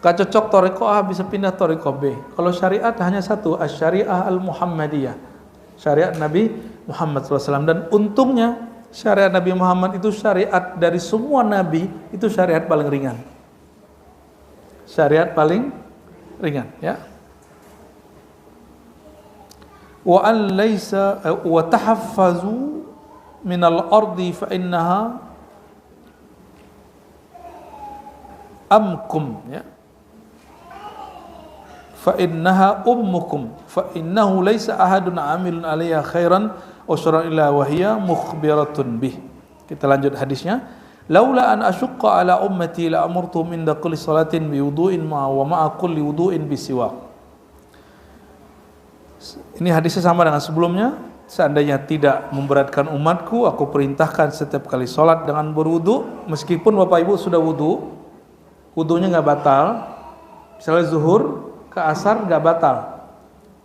Gak cocok thariqah A bisa pindah thariqah B. Kalau syariat hanya satu, asy-syariah al-Muhammadiyah. Syariat Nabi Muhammad SAW. Dan untungnya syariat Nabi Muhammad itu syariat dari semua nabi, itu syariat paling ringan. Syariat paling ringan, ya. Wa an laysa wa tahaffazu minal ardi fa innaha amkum, ya. Fa innaha ummukum fa innahu laysa ahadun amilun 'alayha khairan wa syarran illa wa hiya mukhbiratun bih. Kita lanjut hadisnya. Laula an asyqa ala ummati la amartuhum inda kulli salatin bi wudu'in ma wa ma'a kulli wudu'in bi siwak. Ini hadisnya sama dengan sebelumnya. Seandainya tidak memberatkan umatku, aku perintahkan setiap kali sholat dengan berwudu, meskipun Bapak Ibu sudah wudu, wudunya nggak batal. Misalnya zuhur ke asar nggak batal,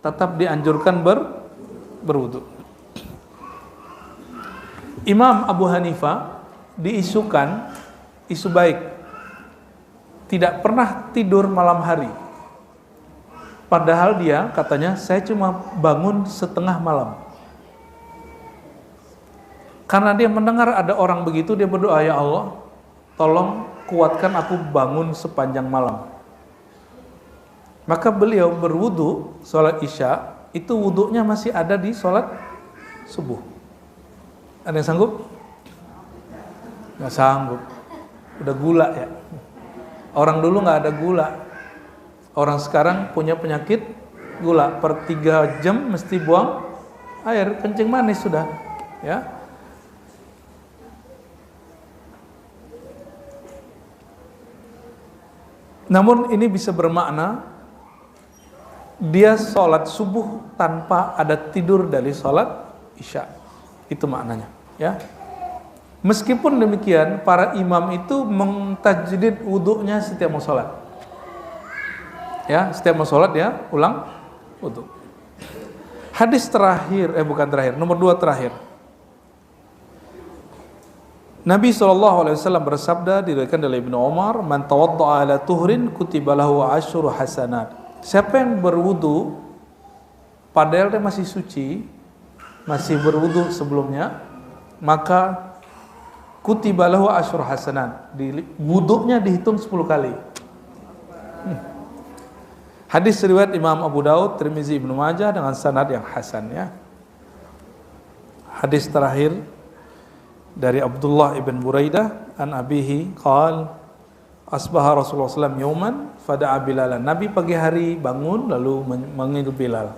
tetap dianjurkan berwudu. Imam Abu Hanifah diisukan isu baik, tidak pernah tidur malam hari. Padahal dia katanya, saya cuma bangun setengah malam. Karena dia mendengar ada orang begitu, dia berdoa, ya Allah, tolong kuatkan aku bangun sepanjang malam. Maka beliau berwudu, sholat isya, itu wudunya masih ada di sholat subuh. Ada yang sanggup? Nggak sanggup. Udah gula ya. Orang dulu nggak ada gula. Orang sekarang punya penyakit gula. Per 3 jam mesti buang air, kencing manis sudah. Ya. Namun ini bisa bermakna dia sholat subuh tanpa ada tidur dari sholat isya. Itu maknanya, ya. Meskipun demikian, para imam itu mentajdid wudunya setiap mau sholat. Ya, setiap mau sholat ya ulang wudu. Hadis terakhir, bukan terakhir, nomor 2 terakhir. Nabi SAW bersabda, diriwayatkan dari Ibnu Umar, man tawadda'a ala tuhrin kutiba lahu 10 hasanat. Siapa yang berwudu padahal dia masih suci, masih berwudu sebelumnya, maka kutiba lahu 10 hasanat. Wudunya dihitung 10 kali. Hadis riwayat Imam Abu Daud, Tirmizi, Ibnu Majah dengan sanad yang hasan, ya. Hadis terakhir dari Abdullah ibn Buraidah an abihi qala asbaha Rasulullah SAW yauman fada'a Bilalan. Nabi pagi hari bangun lalu memanggil Bilal.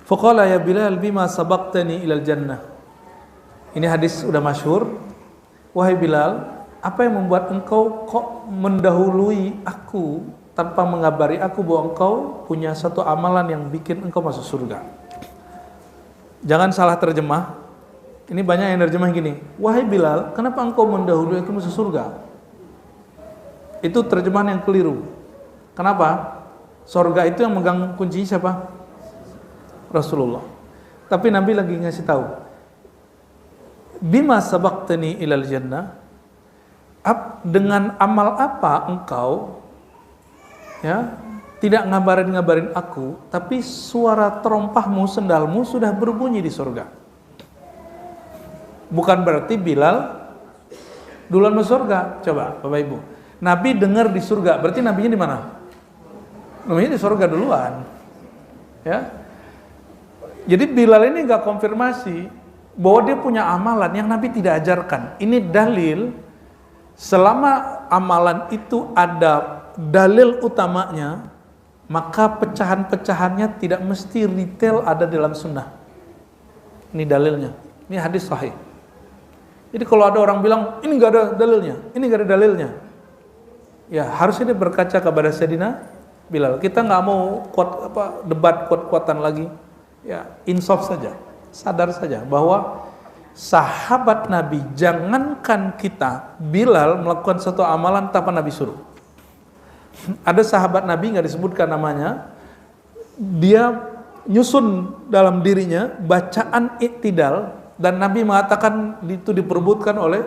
Faqala ya Bilal bima sabaqtani ilal jannah. Ini hadis sudah masyhur. Wahai Bilal, apa yang membuat engkau kok mendahului aku tanpa mengabari aku bahwa engkau punya satu amalan yang bikin engkau masuk surga? Jangan salah terjemah. Ini banyak yang terjemah gini, wahai Bilal, kenapa engkau mendahului aku masuk surga? Itu terjemahan yang keliru. Kenapa? Surga itu yang megang kunci siapa? Rasulullah. Tapi Nabi lagi ngasih tahu, bima sabaqtani ilal jannah, dengan amal apa engkau ya tidak ngabarin aku, tapi suara terompahmu, sendalmu sudah berbunyi di surga. Bukan berarti Bilal duluan masuk surga. Coba Bapak Ibu, Nabi dengar di surga, berarti nabinya di mana? Nabinya di surga duluan. Ya. Jadi Bilal ini nggak konfirmasi bahwa dia punya amalan yang Nabi tidak ajarkan. Ini dalil, selama amalan itu ada dalil utamanya, maka pecahan-pecahannya tidak mesti detail ada dalam sunnah. Ini dalilnya, ini hadis sahih. Jadi kalau ada orang bilang ini nggak ada dalilnya, ini nggak ada dalilnya, ya harusnya dia berkaca kepada Sayyidina Bilal. Kita nggak mau debat kuat-kuatan lagi. Ya, insaf saja, sadar saja bahwa sahabat Nabi, jangankan kita, Bilal melakukan satu amalan tanpa Nabi suruh. Ada sahabat Nabi nggak disebutkan namanya, dia nyusun dalam dirinya bacaan iktidal, dan Nabi mengatakan itu diperebutkan oleh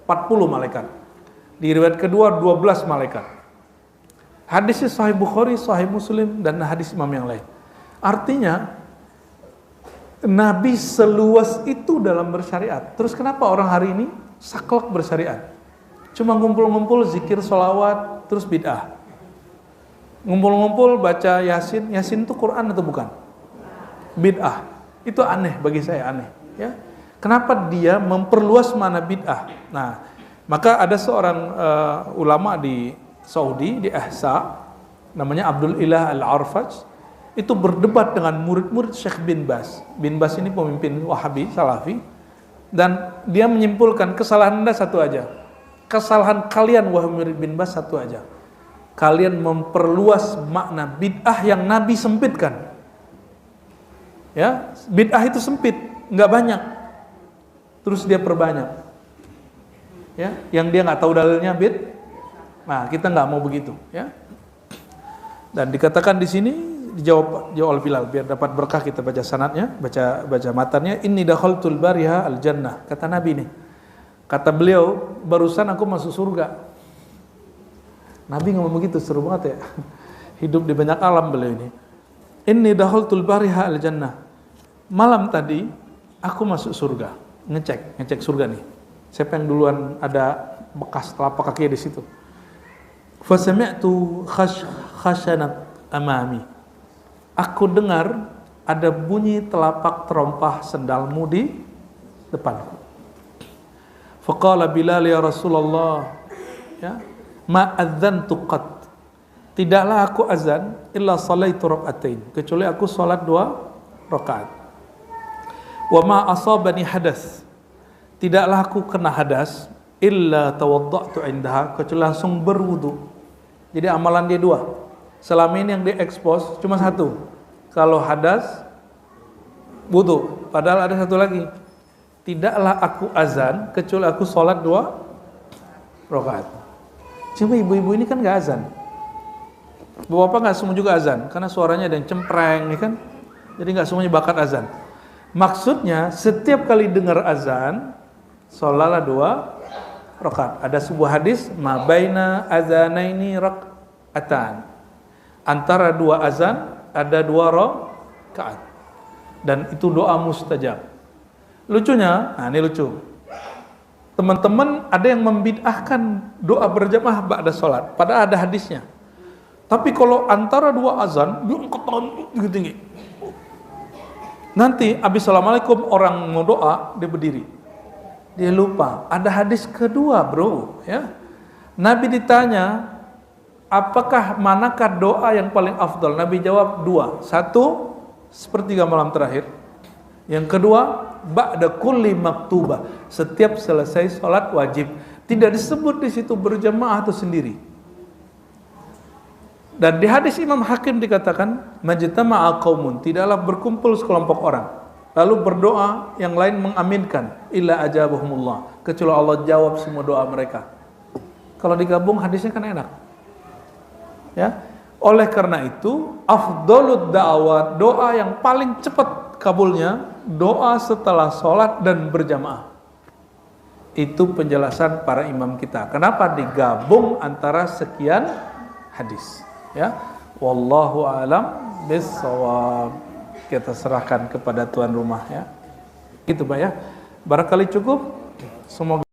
40 malaikat. Di riwayat kedua 12 malaikat. Hadisnya Sahih Bukhari, Sahih Muslim, dan hadis imam yang lain. Artinya Nabi seluas itu dalam bersyariat. Terus kenapa orang hari ini saklek bersyariat? Cuma ngumpul-ngumpul zikir, sholawat, terus bid'ah. Ngumpul-ngumpul baca Yasin. Yasin itu Quran atau bukan? Bid'ah. Itu aneh bagi saya, aneh. Ya. Kenapa dia memperluas mana bid'ah? Nah, maka ada seorang ulama di Saudi, di Ihsa, namanya Abdul Ilah Al-Arfaj, itu berdebat dengan murid-murid Syekh bin Baz. Bin Baz ini pemimpin Wahabi, Salafi, dan dia menyimpulkan kesalahan Anda satu aja. Kesalahan kalian wahai murid bin Baz satu aja. Kalian memperluas makna bid'ah yang Nabi sempitkan. Ya, bid'ah itu sempit, nggak banyak. Terus dia perbanyak. Ya, yang dia nggak tahu dalilnya Nah, kita nggak mau begitu, ya. Dan dikatakan di sini, dijawab oleh Bilal biar dapat berkah, kita baca sanadnya, baca matannya. Inni dakhaltul bariha al jannah, kata Nabi nih. Kata beliau, barusan aku masuk surga. Nabi ngomong begitu, seru banget ya. Hidup di banyak alam beliau ini. Inni dakhaltul bariha al jannah. Malam tadi aku masuk surga, ngecek surga nih. Siapa yang duluan ada bekas telapak kaki di situ? Fa sami'tu khashanat amami. Aku dengar ada bunyi telapak terompah sendalmu di depanku. Faqala Bilal ya Rasulullah, ya, ma adzantu qat. Tidaklah aku azan illa salaitu rakaatain, kecuali aku salat 2 rakaat. Wa ma asabani hadas. Tidaklah aku kena hadas illa tawadda'tu indaha, kecuali langsung berwudu. Jadi amalan dia 2. Selama ini yang diekspos cuma 1. Kalau hadas, wudu. Padahal ada 1 lagi. Tidaklah aku azan kecuali aku sholat 2 rakaat. Cuma ibu-ibu ini kan gak azan. Bapak gak semua juga azan, karena suaranya ada yang cempreng, ya kan? Jadi gak semuanya bakat azan. Maksudnya setiap kali dengar azan, sholatlah 2 rakaat. Ada sebuah hadis, ma baina azanaini rak'atan. Antara 2 azan ada 2 rakaat. Dan itu doa mustajab. Lucunya, nah ini lucu. Teman-teman ada yang membid'ahkan doa berjamaah ba'da sholat, padahal ada hadisnya. Tapi kalau antara 2 azan, dia angkat tangan tinggi. Nanti habis assalamualaikum orang mau doa, dia berdiri. Dia lupa, ada hadis kedua, bro, ya. Nabi ditanya, apakah manakah doa yang paling afdal? Nabi jawab 2. 1, sepertiga malam terakhir. Yang kedua, ba'da kulli maktubah, setiap selesai sholat wajib. Tidak disebut di situ berjamaah atau sendiri. Dan di hadis Imam Hakim dikatakan, majtama'a qaumun, tidaklah berkumpul sekelompok orang lalu berdoa yang lain mengaminkan, illa ajabahumullah, kecuali Allah jawab semua doa mereka. Kalau digabung hadisnya kan enak. Ya. Oleh karena itu, afdhalud da'awat, doa yang paling cepat kabulnya doa setelah sholat dan berjamaah. Itu penjelasan para imam kita. Kenapa digabung antara sekian hadis? Ya, wallahu alam bissawab. Kita serahkan kepada tuan rumah ya. Gitu Pak ya. Barangkali cukup. Semoga